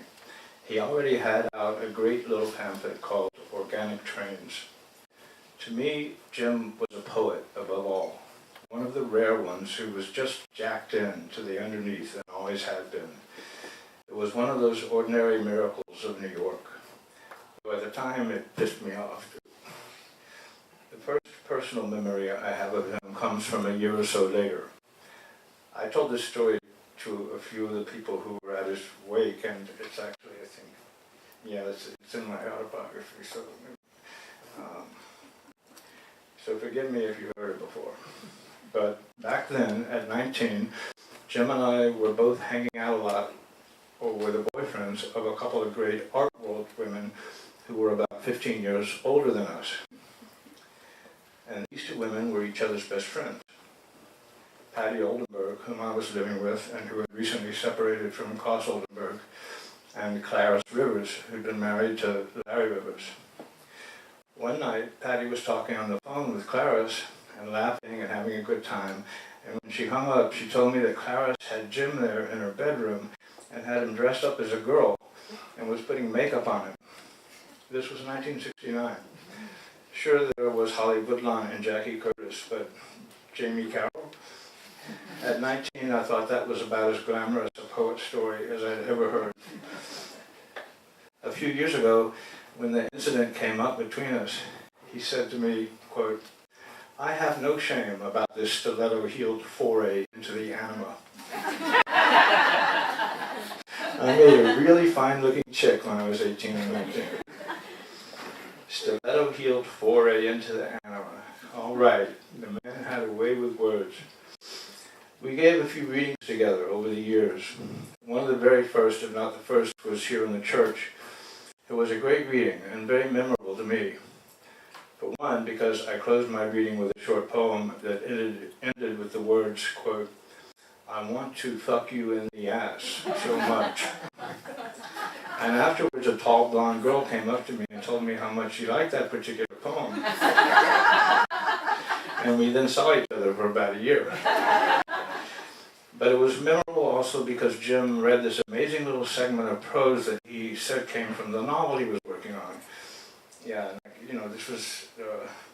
He already had out a great little pamphlet called Organic Trains. To me, Jim was a poet above all, one of the rare ones who was just jacked in to the underneath and always had been. It was one of those ordinary miracles of New York. Though at the time it pissed me off. The first personal memory I have of him comes from a year or so later. I told this story to a few of the people who were at his wake, and it's actually, I think, yeah, it's in my autobiography, so forgive me if you heard it before. But back then, at 19, Jim and I were both hanging out a lot, or were the boyfriends of a couple of great art world women who were about 15 years older than us. And these two women were each other's best friends. Patty Oldenburg, whom I was living with and who had recently separated from Klaus Oldenburg, and Clarice Rivers, who'd been married to Larry Rivers. One night, Patty was talking on the phone with Clarice and laughing and having a good time, and when she hung up, she told me that Clarice had Jim there in her bedroom and had him dressed up as a girl and was putting makeup on him. This was 1969. Sure, there was Holly Woodlawn and Jackie Curtis, but Jamie Carroll? At 19, I thought that was about as glamorous a poet story as I'd ever heard. A few years ago, when the incident came up between us, he said to me, quote, I have no shame about this stiletto-heeled foray into the anima. I made a really fine-looking chick when I was 18 and 19. Stiletto-heeled foray into the anima. All right, the man had a way with words. We gave a few readings together over the years. One of the very first, if not the first, was here in the church. It was a great reading and very memorable to me. For one, because I closed my reading with a short poem that ended with the words, quote, I want to fuck you in the ass so much. And afterwards, a tall blonde girl came up to me and told me how much she liked that particular poem. And we then saw each other for about a year. But it was memorable also because Jim read this amazing little segment of prose that he said came from the novel he was working on. Yeah, you know, this was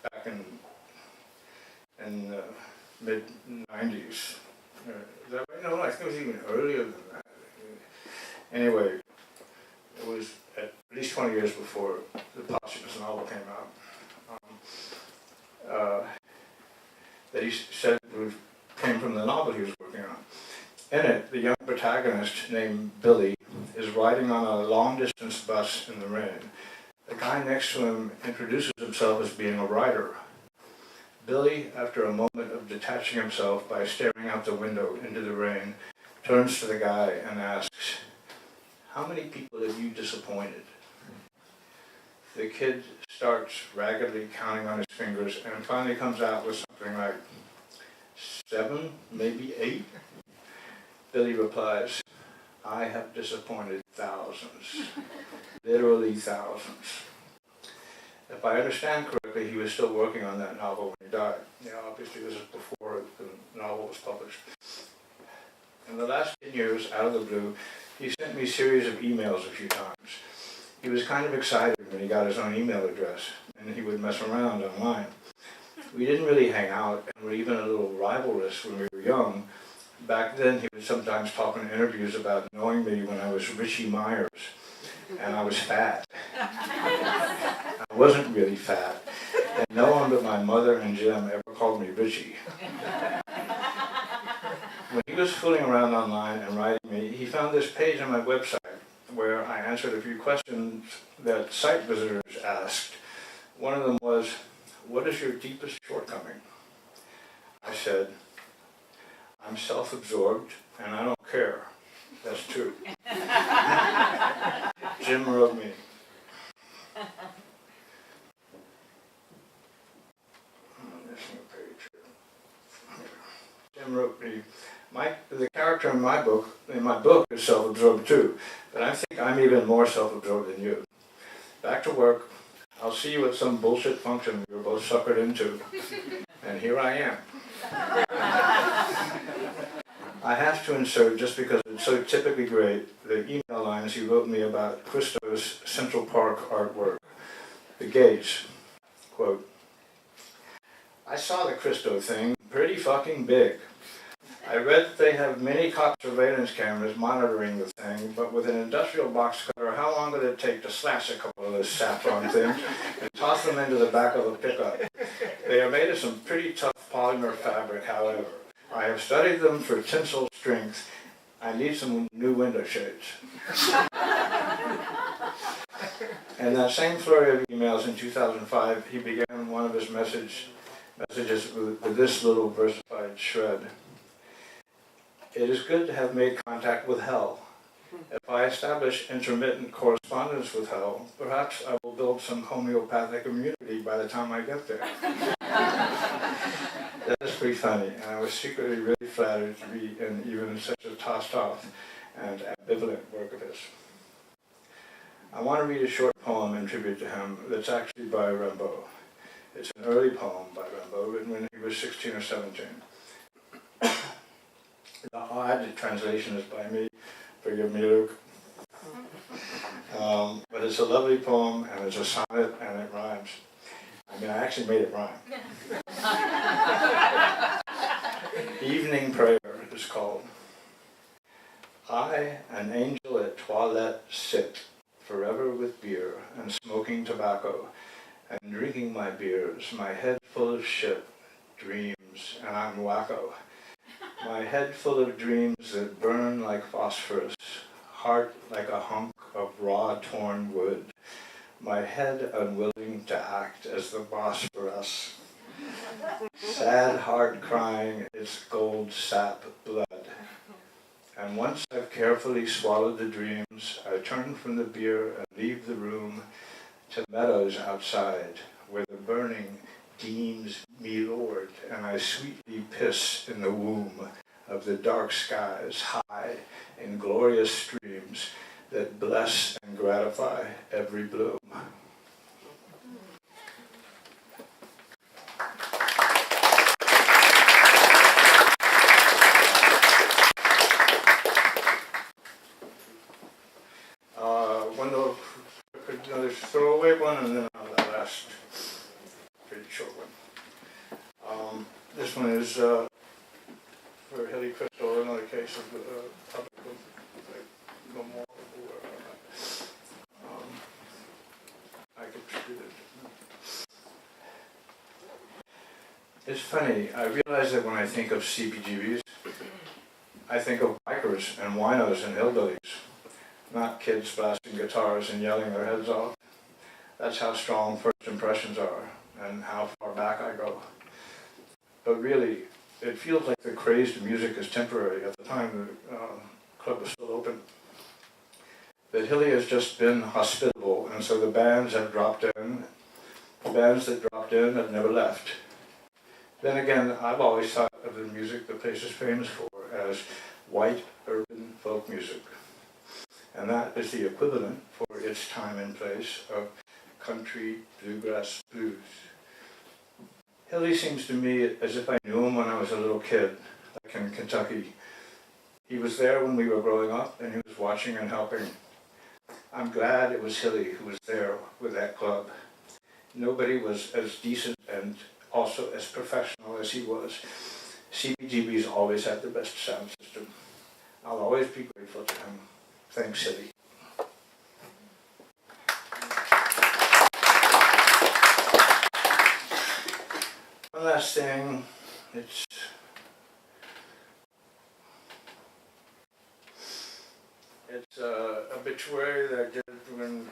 back in mid-90s. Is that right? No, I think it was even earlier than that. Anyway, it was at least 20 years before the posthumous novel came out. That he said came from the novel he was working on. In it, the young protagonist named Billy is riding on a long-distance bus in the rain. The guy next to him introduces himself as being a writer. Billy, after a moment of detaching himself by staring out the window into the rain, turns to the guy and asks, how many people have you disappointed? The kid starts raggedly counting on his fingers and finally comes out with something like 7, maybe 8. Billy replies, I have disappointed thousands, literally thousands. If I understand correctly, he was still working on that novel when he died. Yeah, obviously this is before the novel was published. In the last 10 years, out of the blue, He sent me a series of emails a few times. He was kind of excited when he got his own email address, and he would mess around online. We didn't really hang out, and were even a little rivalrous when we were young. Back then, he would sometimes talk in interviews about knowing me when I was Richie Myers, and I was fat. I wasn't really fat, and no one but my mother and Jim ever called me Richie. When he was fooling around online and writing me, he found this page on my website where I answered a few questions that site visitors asked. One of them was, "What is your deepest shortcoming?" I said, "I'm self-absorbed and I don't care." That's true. Jim wrote me. Jim wrote me, the character in my book is self-absorbed too, but I think I'm even more self-absorbed than you. Back to work. I'll see you at some bullshit function we were both suckered into, and here I am. I have to insert, just because it's so typically great, the email lines he wrote me about Christo's Central Park artwork. The gates, quote, "I saw the Christo thing, pretty fucking big. I read that they have many cop surveillance cameras monitoring the thing, but with an industrial box cutter, how long would it take to slash a couple of those saffron things and toss them into the back of a pickup? They are made of some pretty tough polymer fabric, however. I have studied them for tensile strength. I need some new window shades." And that same flurry of emails in 2005, he began one of his messages with this little versified shred. "It is good to have made contact with hell. If I establish intermittent correspondence with hell, perhaps I will build some homeopathic immunity by the time I get there." That is pretty funny, and I was secretly really flattered to be in even such a tossed off and ambivalent work of his. I want to read a short poem in tribute to him that's actually by Rimbaud. It's an early poem by Rimbaud, written when he was 16 or 17. The odd translation is by me, forgive me, Luke. But it's a lovely poem, and it's a sonnet, and it rhymes. I mean, I actually made it rhyme. Evening Prayer is called. "I, an angel at toilette, sit, forever with beer, and smoking tobacco, and drinking my beers, my head full of shit, dreams, and I'm wacko. My head full of dreams that burn like phosphorus, heart like a hunk of raw torn wood, my head unwilling to act as the boss for us, sad heart crying its gold sap blood. And once I've carefully swallowed the dreams, I turn from the beer and leave the room to meadows outside, where the burning deems me lord, and I sweetly piss in the womb of the dark skies, high in glorious streams that bless and gratify every bloom." Another throwaway one, and then the last pretty short one. This one is for Hilly Christo, another case of public memorial. I contributed. It's funny, I realize that when I think of CBGBs, I think of bikers and winos and hillbillies, not kids blasting guitars and yelling their heads off. That's how strong first impressions are, and how far back I go. But really, it feels like the craze to music is temporary. At the time the club was still open. That Hilly has just been hospitable, and so the bands have dropped in. The bands that dropped in have never left. Then again, I've always thought of the music the place is famous for as white urban folk music. And that is the equivalent for its time and place of country bluegrass blues. Hilly seems to me as if I knew him when I was a little kid, like in Kentucky, He was there when we were growing up, and he was watching and helping. I'm glad it was Hilly who was there with that club. Nobody was as decent and also as professional as he was. CBGB's always had the best sound system. I'll always be grateful to him. Thanks, Hilly. One last thing, it's a obituary that I did when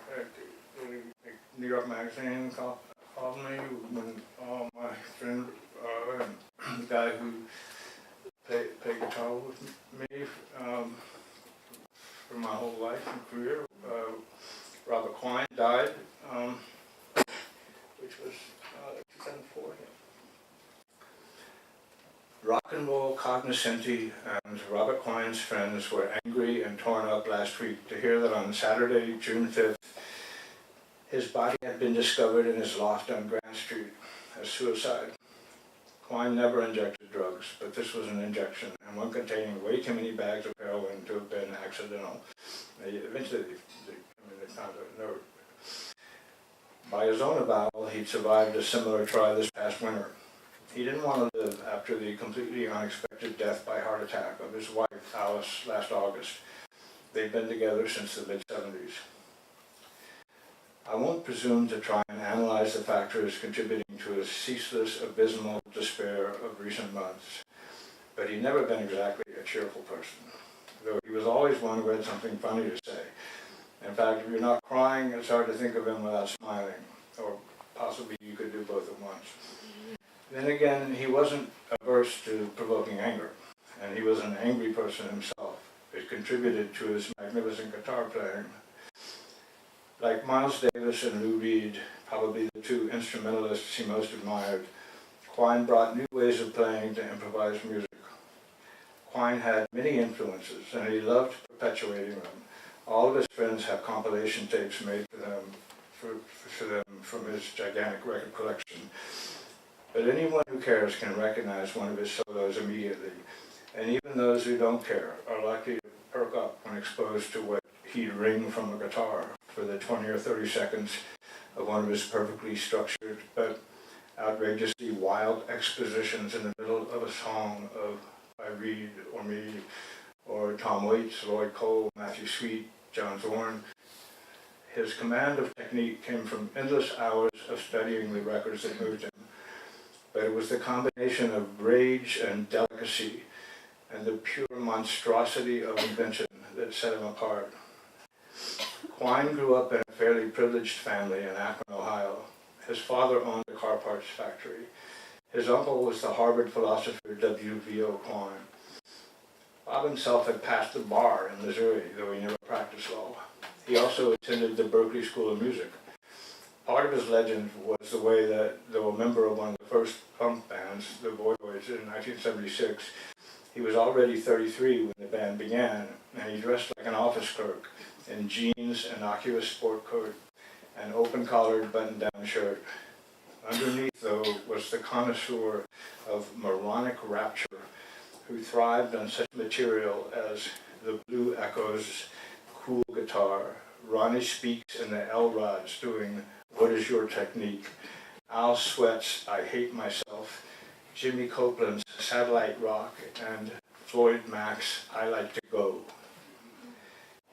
New York Magazine called me when my friend, the guy who played guitar with me for my whole life and career, Robert Quine, died, which was 2004. Yeah. Rock and Roll Cognoscenti and Robert Quine's friends were angry and torn up last week to hear that on Saturday, June 5th, his body had been discovered in his loft on Grand Street as suicide. Quine never injected drugs, but this was an injection, and one containing way too many bags of heroin to have been accidental. Eventually, they found a note. By his own avowal, he'd survived a similar try this past winter. He didn't want to live after the completely unexpected death by heart attack of his wife, Alice, last August. They'd been together since the mid-70s. I won't presume to try and analyze the factors contributing to his ceaseless, abysmal despair of recent months, but he'd never been exactly a cheerful person, though he was always one who had something funny to say. In fact, if you're not crying, it's hard to think of him without smiling, or possibly you could do both at once. Then again, he wasn't averse to provoking anger, and he was an angry person himself. It contributed to his magnificent guitar playing. Like Miles Davis and Lou Reed, probably the two instrumentalists he most admired, Quine brought new ways of playing to improvised music. Quine had many influences, and he loved perpetuating them. All of his friends have compilation tapes made for them from his gigantic record collection. But anyone who cares can recognize one of his solos immediately, and even those who don't care are likely to perk up when exposed to what he'd ring from a guitar for the 20 or 30 seconds of one of his perfectly structured but outrageously wild expositions in the middle of a song by Reed or me, or Tom Waits, Lloyd Cole, Matthew Sweet, John Zorn. His command of technique came from endless hours of studying the records that moved him. But it was the combination of rage and delicacy and the pure monstrosity of invention that set him apart. Quine grew up in a fairly privileged family in Akron, Ohio. His father owned a car parts factory. His uncle was the Harvard philosopher W.V.O. Quine. Bob himself had passed the bar in Missouri, though he never practiced law. He also attended the Berklee School of Music. Part of his legend was the way that, though a member of one of the first punk bands, the Voidoids, in 1976, he was already 33 when the band began, and he dressed like an office clerk in jeans, innocuous sport coat, and open-collared button-down shirt. Underneath, though, was the connoisseur of moronic rapture, who thrived on such material as the Blue Echoes' cool guitar, Ronnie Speaks and the L-Rods doing What Is Your Technique, Al Sweat's I Hate Myself, Jimmy Copeland's Satellite Rock, and Floyd Mack's I Like to Go.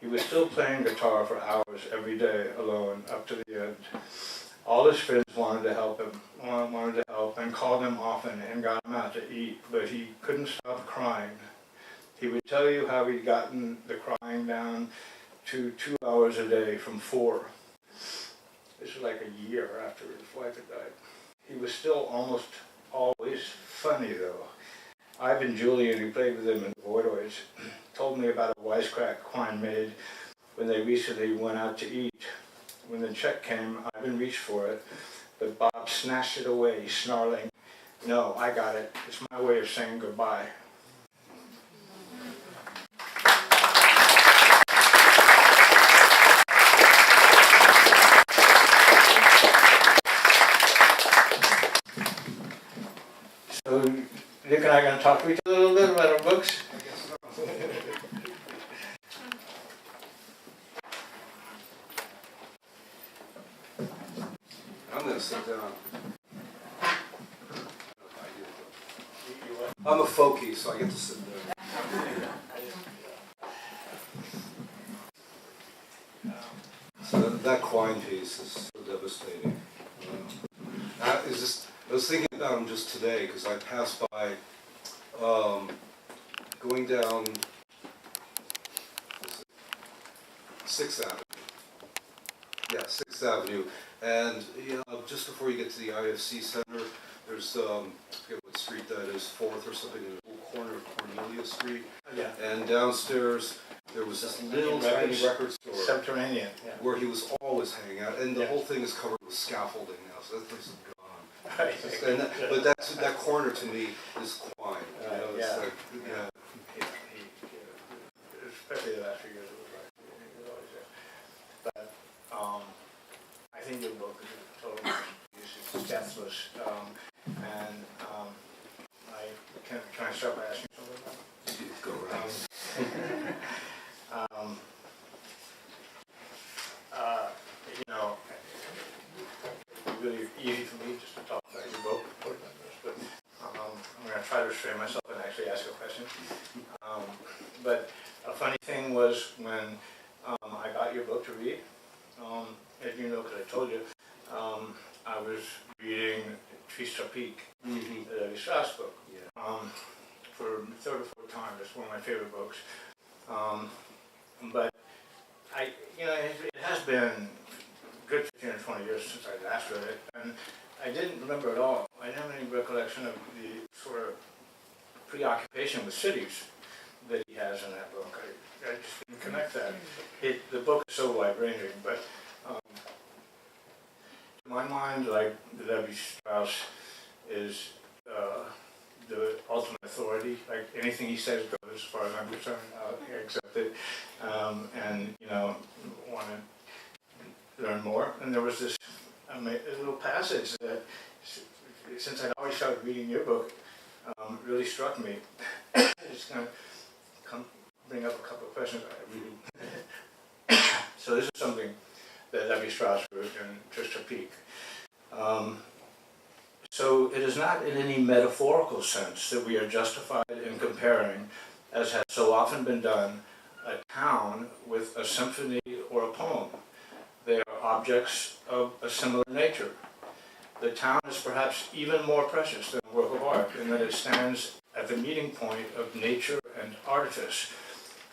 He was still playing guitar for hours every day alone up to the end. All his friends wanted to help and called him often and got him out to eat, but he couldn't stop crying. He would tell you how he'd gotten the crying down to 2 hours a day from 4. This was like a year after his wife had died. He was still almost always funny, though. Ivan Julian, who played with him in the Voidoids, told me about a wisecrack Quine made when they recently went out to eat. When the check came, Ivan reached for it, but Bob snatched it away, snarling, "No, I got it. It's my way of saying goodbye." So, Nick and I are going to talk to each other a little bit about our books. folky, so I get to sit there. So that Quine piece is so devastating. I was thinking about him just today because I passed by going down 6th Avenue. Yeah, 6th Avenue. And just before you get to the IFC Center, there's, I forget what street that is, 4th or something, in the little corner of Cornelia Street. Yeah. And downstairs, there was this little tiny record store Subterranean, yeah. where he was always hanging out. And the whole thing is covered with scaffolding now, so that place is gone. Right. But that corner to me is Quine. It's yeah. like, Especially the last few years, it was like, it was always there. But I think your book is a total masterpiece. It's deathless. And can I start by asking something about it? Go around. It's really easy for me just to talk about your book, but I'm going to try to restrain myself and actually ask a question. But a funny thing was when I got your book to read, as you know, because I told you, I was reading Tris Tropiques, the Levi Strauss book, for the third or fourth time. It's one of my favorite books. But it has been a good 15 or 20 years since I last read it, and I didn't remember at all. I didn't have any recollection of the sort of preoccupation with cities that he has in that book. I just didn't connect that. The book is so wide-ranging, but to my mind, like Levi Strauss is the ultimate authority. Like anything he says goes, as far as I'm concerned. I accept it, and want to learn more. And there was this little passage that, since I'd always started reading your book, really struck me. It's going to bring up a couple of questions I read. So this is something that Levi Strauss wrote in Tris Tropiques. So it is not in any metaphorical sense that we are justified in comparing, as has so often been done, a town with a symphony or a poem. They are objects of a similar nature. The town is perhaps even more precious than a work of art in that it stands at the meeting point of nature and artifice,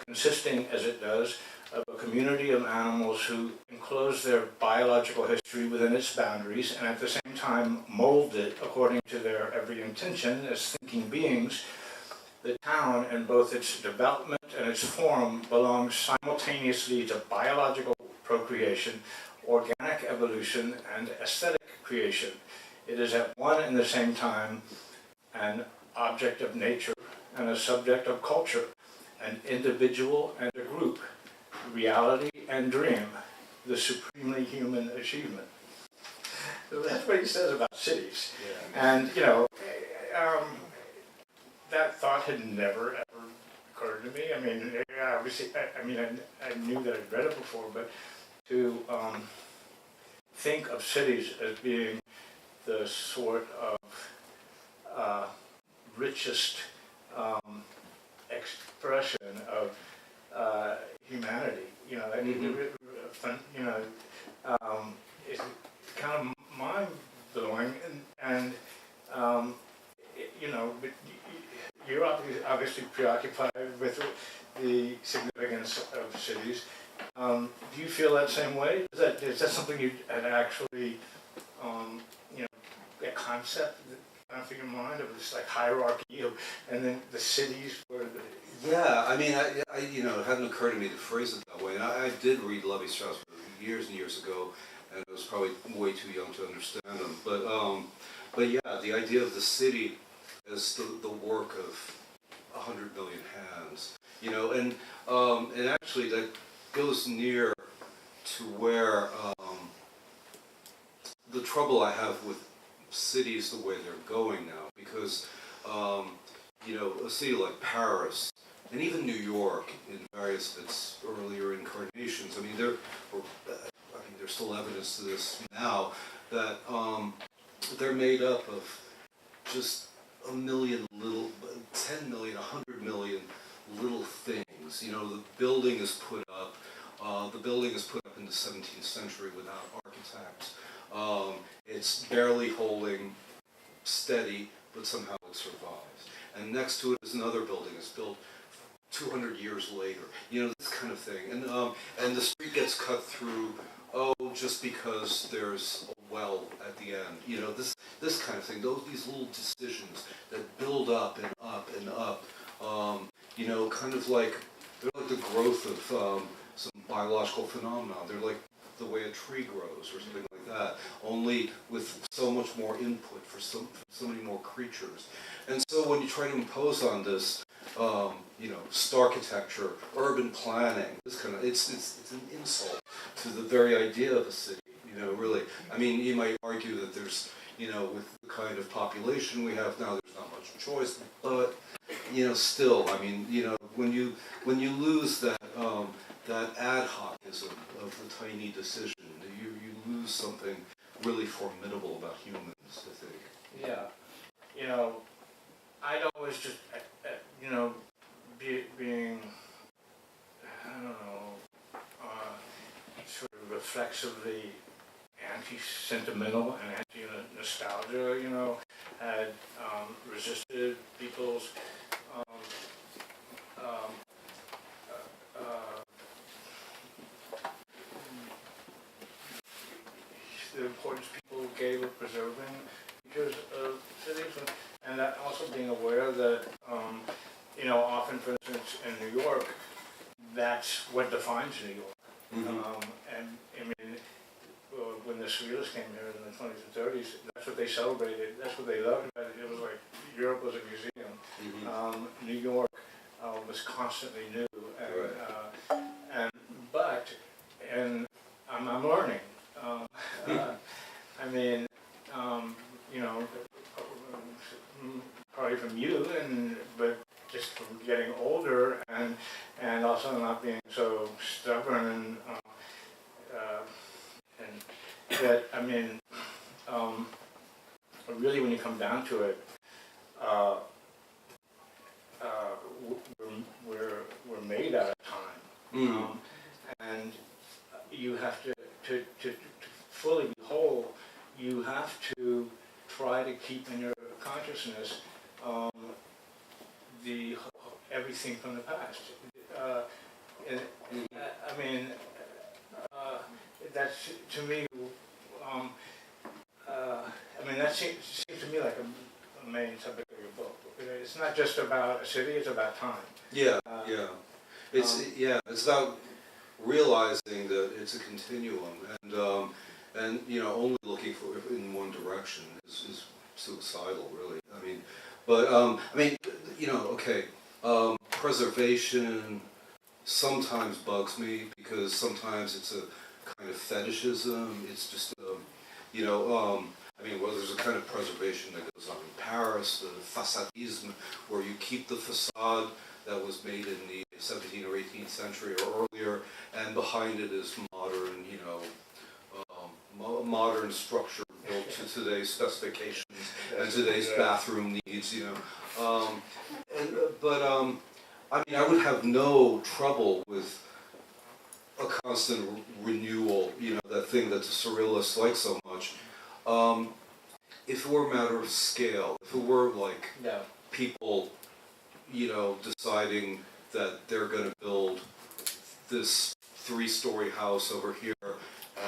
consisting, as it does, of a community of animals who enclose their biological history within its boundaries and at the same time mold it according to their every intention as thinking beings. The town, in both its development and its form, belongs simultaneously to biological procreation, organic evolution, and aesthetic creation. It is at one and the same time an object of nature and a subject of culture, an individual and a group, reality and dream, the supremely human achievement. So that's what he says about cities. Yeah. And, that thought had never, ever occurred to me. I mean, obviously, I knew that I'd read it before, but to think of cities as being the sort of richest expression of humanity, it's kind of mind-blowing, and but you're obviously preoccupied with the significance of cities. Do you feel that same way? Is that something you had actually, a concept that in your mind of this like hierarchy and then the cities were Yeah, I mean, it hadn't occurred to me to phrase it that way. And I did read Levi Strauss years and years ago, and I was probably way too young to understand him. But yeah, the idea of the city as the work of 100 million hands, and actually that goes near to where the trouble I have with cities the way they're going now, because a city like Paris and even New York in various of its earlier incarnations, there's still evidence to this now that they're made up of just a million little, 10 million, 100 million little things. You know, the building is put up. The building is put up in the 17th century without architects. It's barely holding steady, but somehow it survives. And next to it is another building. It's built 200 years later. You know, this kind of thing. And the street gets cut through, just because there's a well at the end. You know, this kind of thing. These little decisions that build up and up and up. You know, kind of like, they're like the growth of some biological phenomena. They're like the way a tree grows or something like that, only with so much more input for so many more creatures. And so when you try to impose on this, you know, starchitecture, urban planning, this kind of, it's an insult to the very idea of a city, you know, really. I mean, you might argue that there's, you know, with the kind of population we have now, there's not much choice, but, you know, still, I mean, you know, when you lose that, that ad hocism of the tiny decision, you lose something really formidable about humans, I think. Yeah, you know, I'd always just, you know, being, I don't know, sort of reflexively anti-sentimental and anti-nostalgia, you know, had resisted people's the importance people gave of preserving features of cities, and that also being aware that, you know, often, for instance, in New York, that's what defines New York. And I mean, when the Surrealists came here in the 20s and 30s, that's what they celebrated, that's what they loved about it. It was like Europe was a museum. New York was constantly new, and I'm learning. I mean, you know, probably from you, but just from getting older, and also not being so stubborn, and that, I mean, really when you come down to it, we're made out of time, and you have to fully be whole, you have to try to keep in your consciousness everything from the past. I mean, that's, to me, I mean, that seems to me like a main subject of your book. It's not just about a city, it's about time. Yeah, yeah. It's about realizing that it's a continuum, and you know, only looking for in one direction is suicidal, really. I mean, but I mean, you know, okay, preservation sometimes bugs me because sometimes it's a kind of fetishism. It's just, you know, I mean, well, there's a kind of preservation that goes on in Paris, the facadisme, where you keep the facade that was made in the 17th or 18th century or earlier, and behind it is modern, you know, modern structure built to today's specifications and today's bathroom needs, you know. I mean, I would have no trouble with a constant renewal, you know, that thing that the Surrealists like so much. If it were a matter of scale, if it were like people, you know, deciding that they're going to build this 3-story house over here,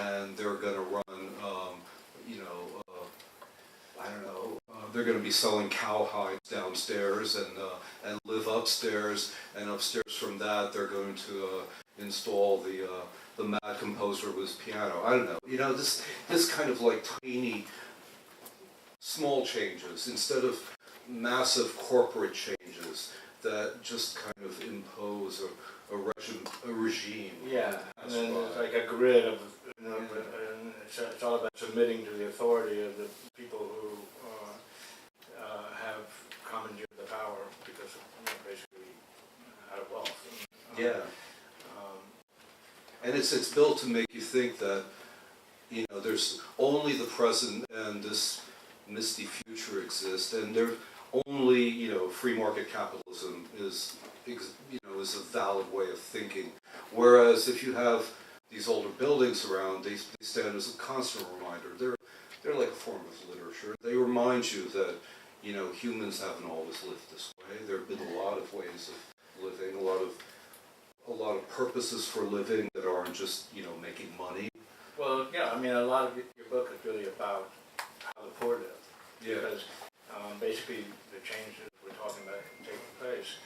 and they're going to run, you know, I don't know, they're going to be selling cowhides downstairs and live upstairs, and upstairs from that they're going to install the Mad Composer with his piano. I don't know, you know, this kind of like tiny, small changes instead of massive corporate changes that just kind of impose a regime. Yeah, and then there's like a grid of, you know, and it's all about submitting to the authority of the people who have commandeered the power because of, you know, basically out of wealth. And it's built to make you think that, you know, there's only the present and this misty future exist, and there only, you know, free market capitalism is a valid way of thinking. Whereas if you have these older buildings around, they stand as a constant reminder. They're like a form of literature. They remind you that, you know, humans haven't always lived this way. There have been a lot of ways of living, a lot of purposes for living that aren't just, you know, making money. Well, yeah, I mean, a lot of your book is really about how the poor live. Yeah. Because basically the changes we're talking about taking place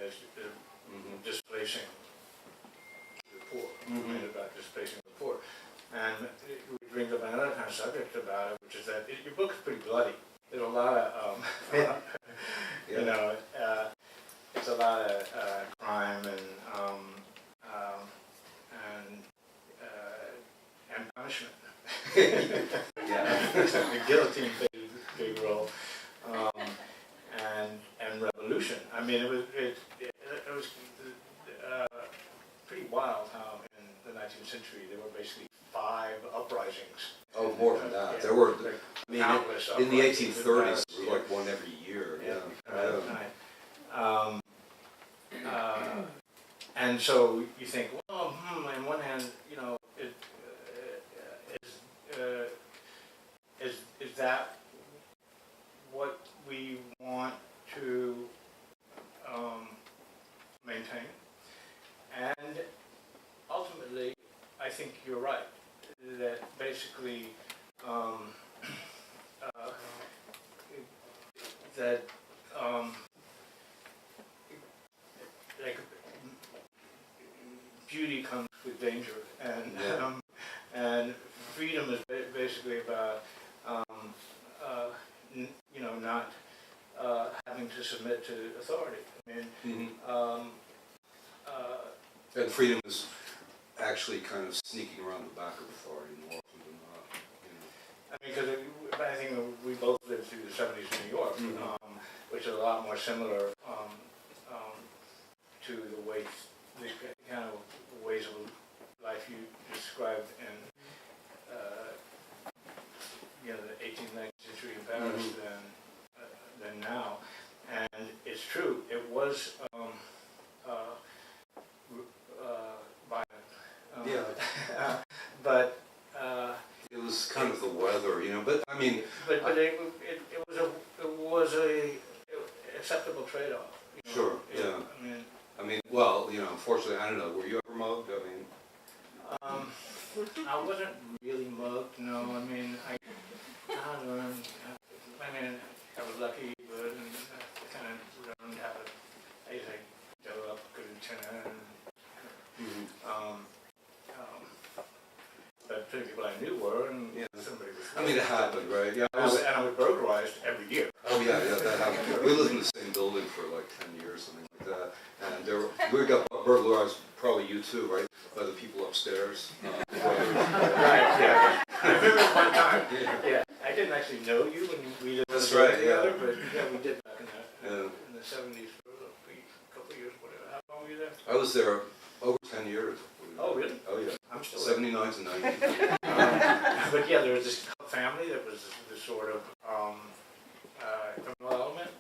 is displacing the poor. It's about displacing the poor. And it brings up another kind of subject about it, which is that your book is pretty bloody. There's a lot of, you know, it's a lot of crime and punishment. Yeah. The guillotine played a big role, and revolution. I mean, it was pretty wild how in the 19th century there were basically 5 uprisings. Oh, more than that. Yeah, There were, like I mean, countless in the uprisings 1830s, in there Paris, was like one every year. Yeah. Right. And so you think, well, on one hand, you know, is that what we want to maintain? And ultimately, I think you're right, that basically like beauty comes with danger, and freedom is basically about you know, not having to submit to authority. I mean, And freedom is actually kind of sneaking around the back of authority more often than not. You know. I mean, because I think we both lived through the 70s in New York, which is a lot more similar to the way, the kind of ways of life you described in, you know, the 18th, 19th century in Paris than now. And it's true, it was violent. But It was kind of the weather, you know, but I mean... But it was a acceptable trade-off. You know? Sure, yeah. I mean, well, you know, unfortunately, I don't know, were you ever mugged? I mean... I wasn't really mugged, no. I mean, I was lucky, but I kind of learned how to, I used to go up a good antenna, but the people I knew were, and somebody was... I mean, it happened, right? Yeah. And I was burglarized every year. Oh yeah, that happened. We lived in the same building for like 10 years, something like that. And we got burglarized, probably you too, right? By the people upstairs. Right, yeah. I remember one time, I didn't actually know you when we lived That's right, together, but yeah, we did back in Yeah. the 70s for a couple of years, whatever. How long were you there? I was there over 10 years. Oh, really? Oh yeah. I'm still there. 79 to 90. But yeah, there was this family that was the sort of criminal element.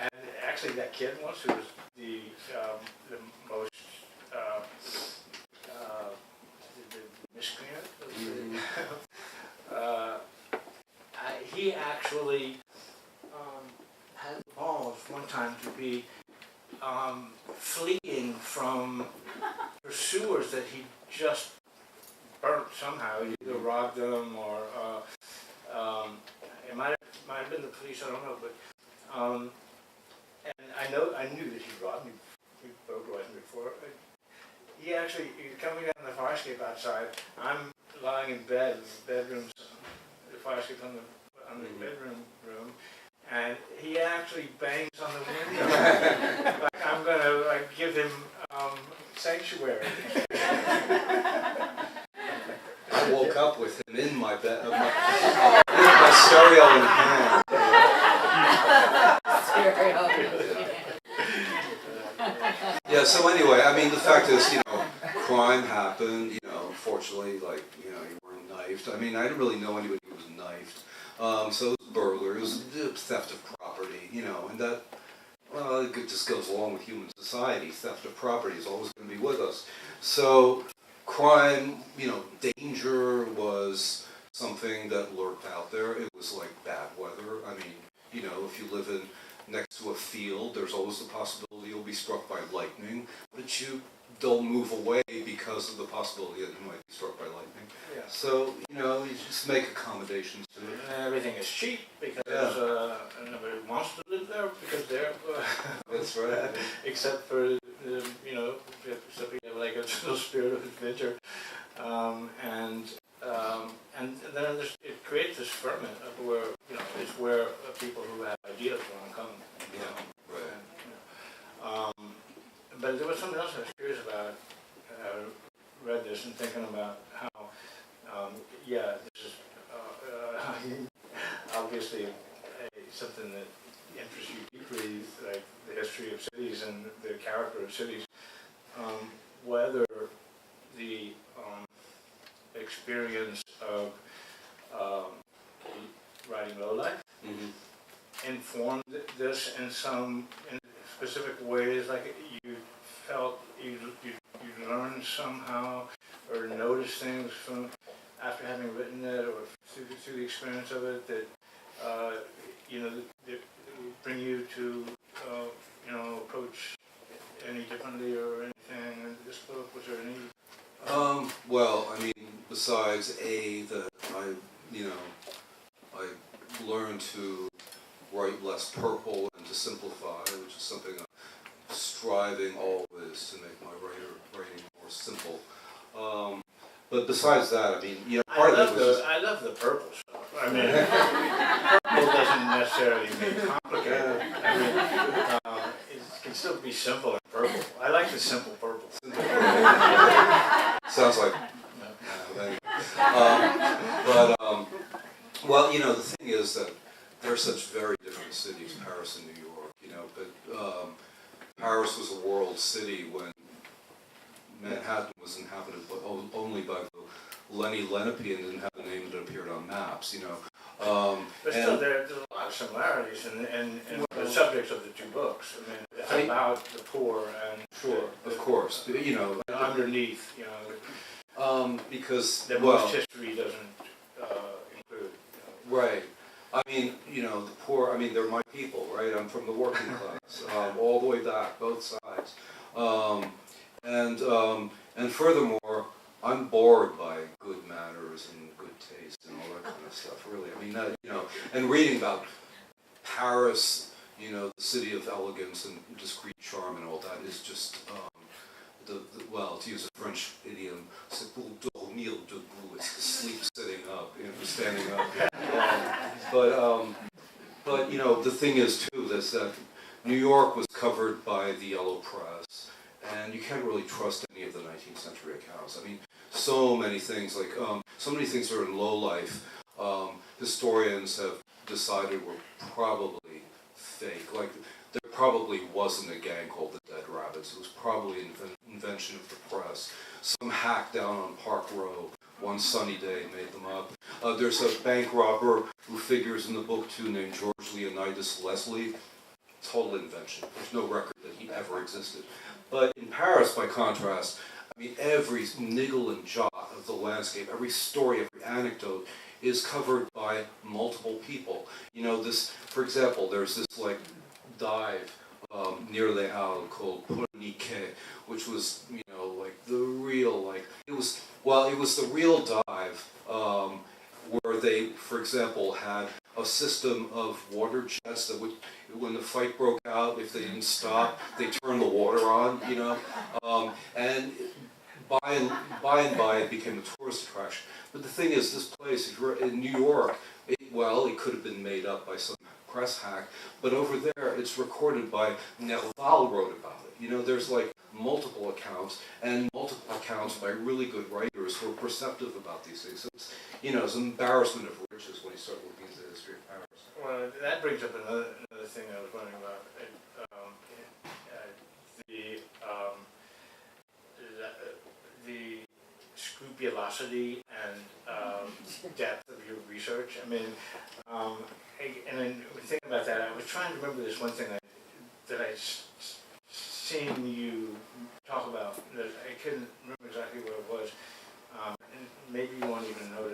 And actually that kid once, who was the most the miscreant, he actually had the balls one time to be fleeing from pursuers that he just burnt somehow. He either robbed them or it might have been the police. I don't know, but and I knew that he robbed me. He burglarized me before. He actually coming down the fire escape outside. I'm lying in bed in the bedroom. The fire escape on the bedroom room. And he actually bangs on the window like I'm gonna give him sanctuary. I woke up with him in my bed, my stereo in hand. Yeah, so anyway, I mean, the fact is, you know, crime happened, you know, fortunately, like, you know, you weren't knifed. I mean, I didn't really know anybody who was knifed. So it was burglary. was theft of property, you know, and that, well, it just goes along with human society. Theft of property is always going to be with us. So crime, you know, danger was something that lurked out there. It was like bad weather. I mean, you know, if you live in next to a field, there's always the possibility you'll be struck by lightning, but you don't move away because of the possibility that you might be struck by lightning. Yeah. So, you know, you just make accommodations to it. And everything is cheap because nobody wants to live there because they're That's right. except for you know, except we have like a little spirit of adventure, and then it creates this ferment of where, you know, it's where people who have ideas want to come. You know? Right. And, you know, but there was something else I was curious about. Read this and thinking about how, yeah, this is obviously something that interests you deeply, like the history of cities and the character of cities. Whether the experience of writing low life informed this in some specific ways, like you felt you learned somehow or noticed things from after having written it or through the experience of it that you know that would bring you to you know, approach any differently or anything in this book? Was there any? Well, I mean, besides that I learned to write less purple and to simplify, which is something I'm striving always to make my writing more simple. But besides that, I mean, you know, part of it was just, I love the purple stuff. I mean, purple doesn't necessarily mean complicated. I mean, it can still be simple and purple. I like the simple purple. sounds like. Well, you know, the thing is that they're such very different cities, Paris and New York. You know, but Paris was a world city when Manhattan was inhabited only by the Lenni Lenape and didn't have a name that appeared on maps, you know. But still, there's a lot of similarities in the subjects of the two books. I mean, it's about the poor and Sure, of course, you know. underneath, you know, Because, that well, most history doesn't include. You know. right. I mean, you know, the poor, I mean, they're my people, right? I'm from the working class, all the way back, both sides. And furthermore, I'm bored by good manners and good taste and all that kind of stuff, really. I mean, that, you know, and reading about Paris, you know, the city of elegance and discreet charm and all that is just, well, to use a French idiom, c'est pour dormir debout, it's to sleep sitting up, you know, standing up. But, you know, the thing is, too, that New York was covered by the yellow press, and you can't really trust any of the 19th century accounts. I mean, so many things, like, so many things that are in low life, historians have decided were probably fake. Like, there probably wasn't a gang called the Dead Rabbits. It was probably an invention of the press. Some hack down on Park Row one sunny day made them up. There's a bank robber who figures in the book, too, named George Leonidas Leslie. Total invention. There's no record that he ever existed. But in Paris, by contrast, I mean, every niggle and jot of the landscape, every story, every anecdote is covered by multiple people. You know, this, for example, there's this, like, dive near Les Halles called Porniquet, which was, you know, like, the real, like, it was the real dive where they, for example, had a system of water jets that would, when the fight broke out, if they didn't stop, they turned the water on, you know, and by and by it became a tourist attraction. But the thing is, this place, if you're in New York, it could have been made up by some press hack, but over there it's recorded by Nerval wrote about it. You know, there's like multiple accounts, and multiple accounts by really good writers who are perceptive about these things. So it's, you know, it's an embarrassment of riches when you start looking into the history of Paris. Well, that brings up another thing I was wondering about. The scrupulosity and depth of your research. I mean, and then thinking about that, I was trying to remember this one thing that I seen you talk about, that I couldn't remember exactly what it was. And maybe you won't even remember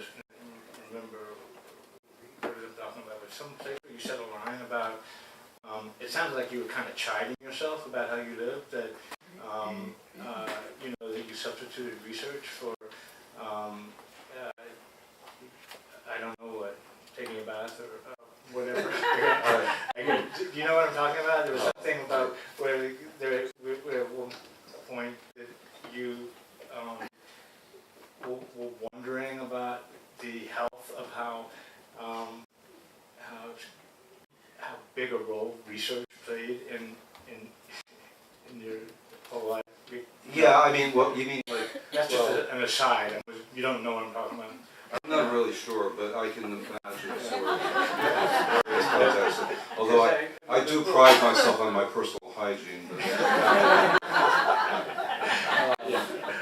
what I'm talking about, but some place where you said a line about, it sounded like you were kind of chiding yourself about how you lived, that, you know, that you substituted research for, I don't know what, taking a bath or whatever. Do you know what I'm talking about? There was something about where at one point that you were wondering about the health of how big a role research played in your whole life. Yeah, I mean, what you mean, like, That's just an aside. You don't know what I'm talking about. I'm not really sure, but I can imagine sort of various contexts. Although I do pride myself on my personal hygiene,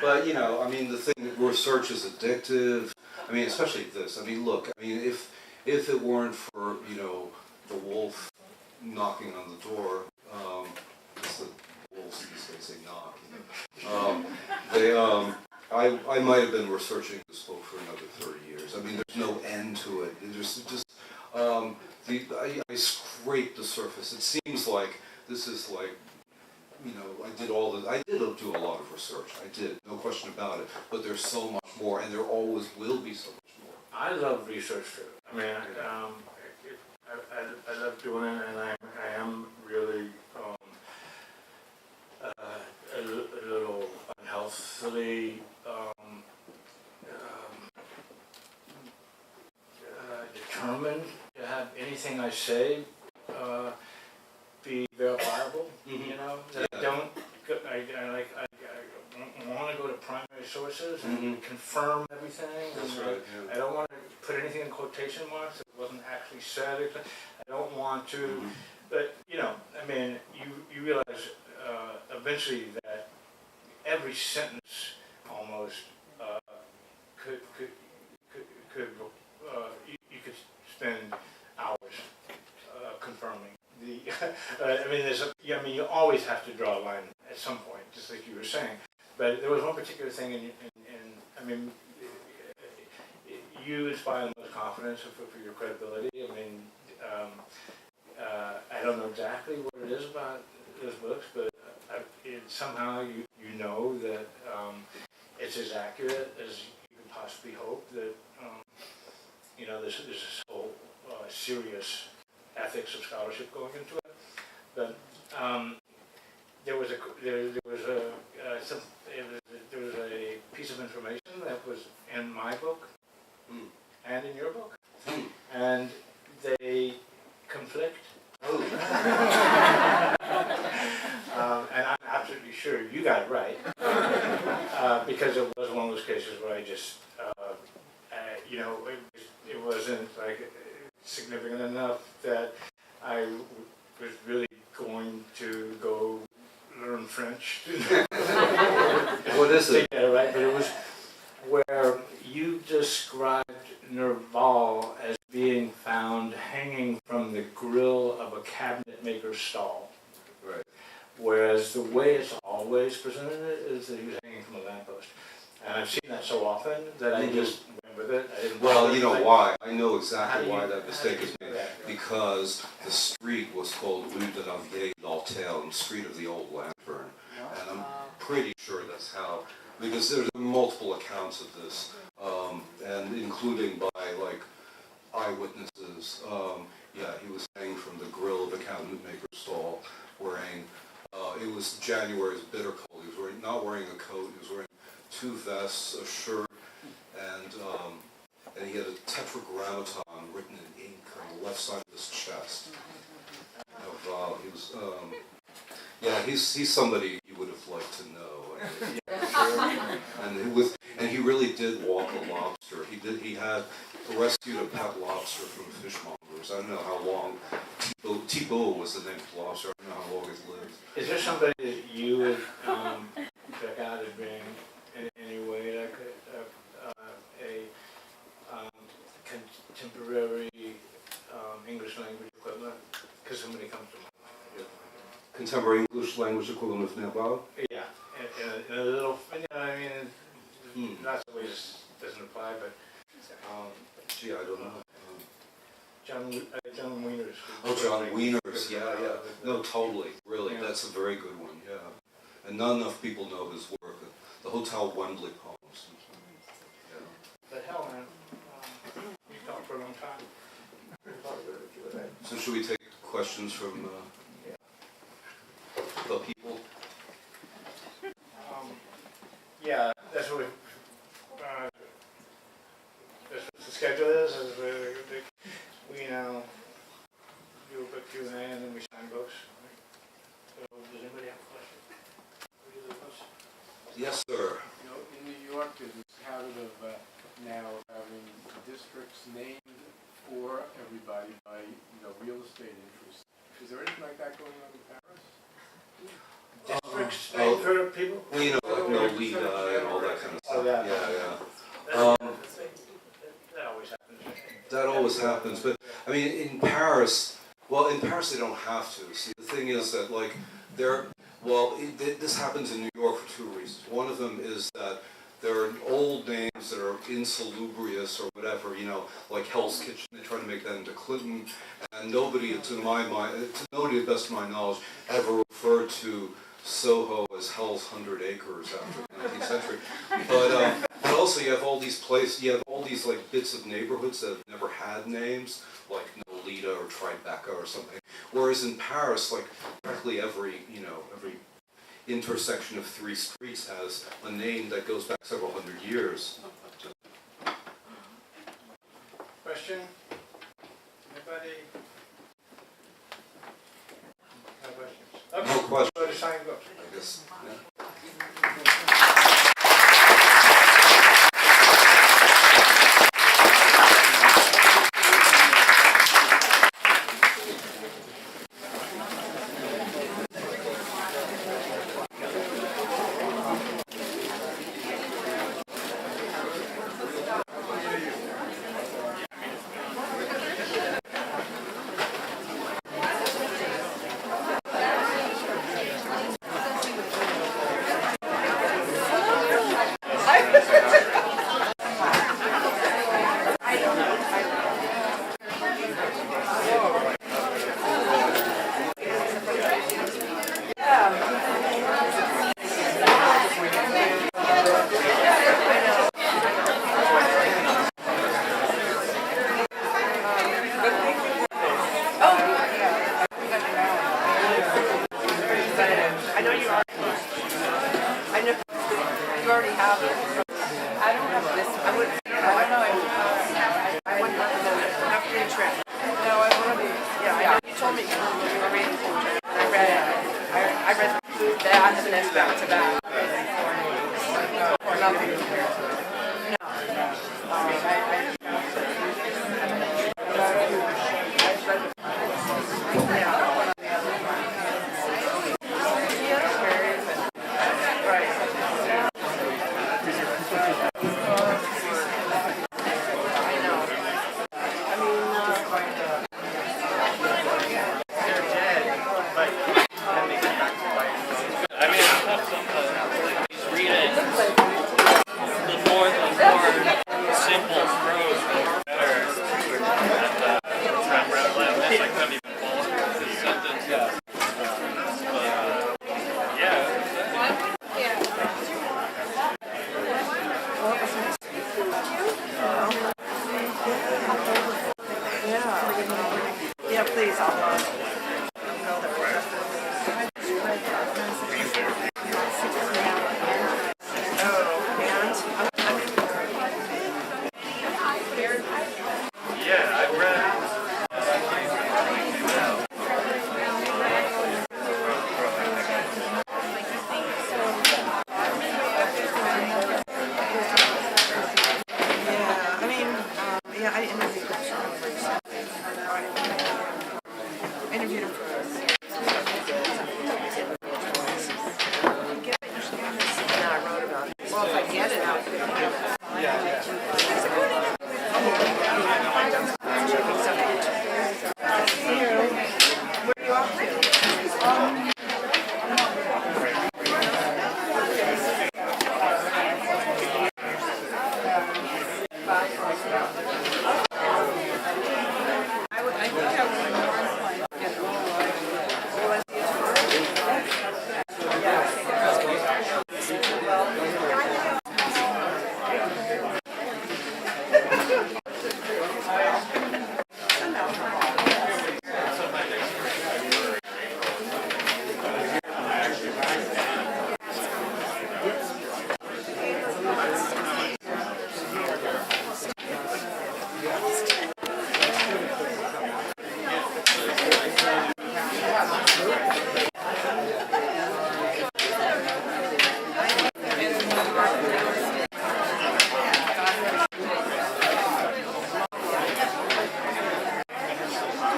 but you know, I mean, the thing, research is addictive. I mean, especially this. I mean, look, I mean, if it weren't for, you know, the wolf knocking on the door, it's the wolves these days, they knock. You know. I might have been researching this book for another 30 years. I mean, there's no end to it. I scraped the surface. It seems like this is like, you know, I did do a lot of research. I did, no question about it. But there's so much more, and there always will be so much more. I love research too. I mean, I love doing it, and I am really a little unhealthily determined to have anything I say be verifiable. You know, that I don't. I want to go to primary sources and confirm everything. That's and right. I don't want to put anything in quotation marks that wasn't actually said. I don't want to, but you know, I mean, you realize eventually that every sentence almost you could spend hours confirming the. I mean, you always have to draw a line at some point, just like you were saying. But there was one particular thing in I mean, you inspire the most confidence for your credibility. I mean, I don't know exactly what it is about those books, but somehow you know that it's as accurate as you can possibly hope. That you know, there's this whole serious ethics of scholarship going into it. But there was a piece of information that was in my book and in your book, and they conflict. And I'm absolutely sure you got it right, because it was one of those cases where I just, you know, it wasn't like significant enough that I was really going to go learn French. What is it? Yeah, right, but it was where you described Nerval as being found hanging from the grill of a cabinet maker's stall. Right. Whereas the way it's always presented it is that he was hanging from a lamppost. And I've seen that so often that I just went with it. I didn't Well, you know like, why? I know exactly how do you- why that mistake how do is you made. do that? Because the street was called Rue de la Vieille Lanterne, Street of the Old Lantern. And I'm pretty sure that's how, because there's multiple accounts of this, and including by like eyewitnesses. Yeah, he was hanging from the grill of a cabinet maker's stall, wearing, it was January, it was bitter cold. He was not wearing a coat, he was wearing 2 vests, a shirt, and he had a tetragrammaton written in ink on the left side of his chest. He was, yeah, he's somebody you would have liked to know. And he really did walk a lobster. He had rescued a pet lobster from fishmongers. I don't know how long. Thibault was the name of the lobster. I don't know how long it lived. Is there somebody that you would check out as being in any way like contemporary English language equivalent of Nabal? Yeah, in a little, you know, I mean, lots of ways doesn't apply, but, Gee, I don't know. John Wiener's. Oh, John Wiener's, yeah. No, totally, really, Yeah. that's a very good one, yeah. And not enough people know his work. The Hotel Wembley poems. Yeah. But hell, man, we've talked for a long time. So should we take questions from the people? Yeah, that's what the schedule is we now do a quick Q&A and then we sign books. So, does anybody have a question? We do the books? Yes, sir. You know, in New York, there's this habit of now having districts named for everybody by, real estate interests. Is there anything like that going on in Paris? Districts named for people? Well, you know, like Nolita and all that kind of stuff. Oh, yeah. Yeah. That always happens. That always happens, but I mean, in Paris they don't have to. See, the thing is that like this happens in New York for two reasons. One of them is that there are old names that are insalubrious or whatever, like Hell's Kitchen. They try to make that into Clinton, and nobody, to the best of my knowledge, ever referred to Soho as Hell's 100 Acres after the 19th century. But also you have all these like bits of neighborhoods that have never had names, like Nolita or Tribeca or something. Whereas in Paris, like practically every intersection of three streets has a name that goes back several hundred years. Question? Anybody? No questions? Okay. No question. Go to sign books. I guess. Yeah.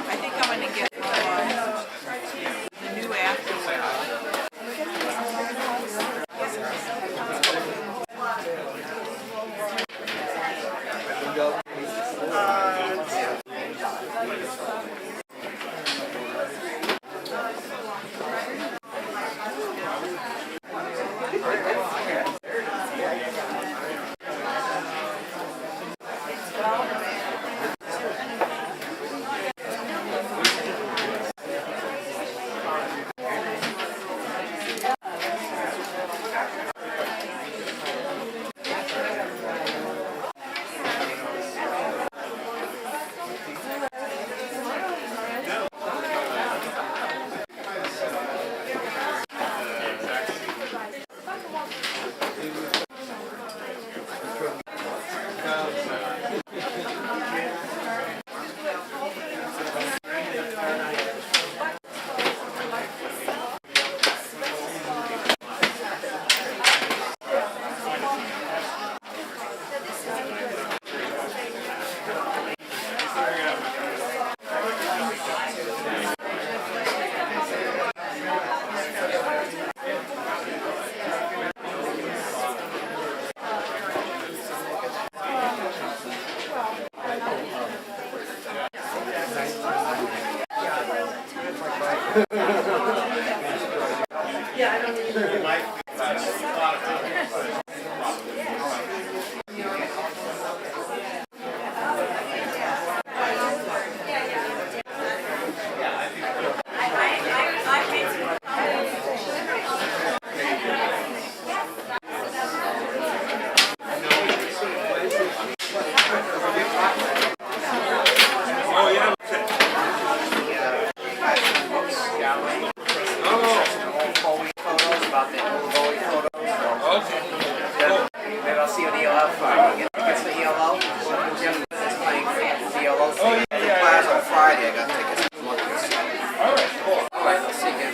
I think I'm gonna get the new app. Maybe I'll see you in ELL Friday. Get tickets for ELL? Jim is playing the ELL thing. Class on Friday. I got tickets. Alright, cool. Alright, I'll see you again.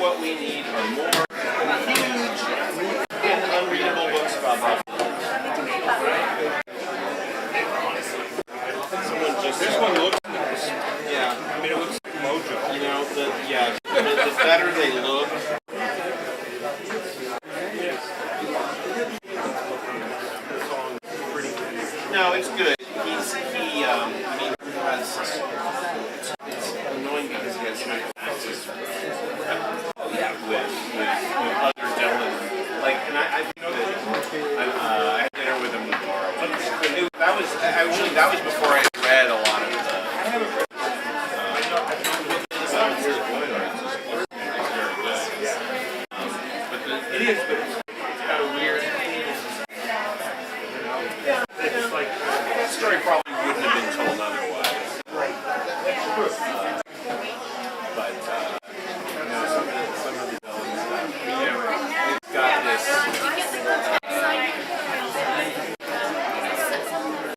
What we need are more huge and unreadable books about Buffalo. This one looks nice. Yeah. I mean, it looks like Mojo. You know, the better they look. No, it's good. He has. It's annoying because he has access. With other gentlemen, like, and I had dinner with him tomorrow. But that was before I read a lot of the. But it is, but it's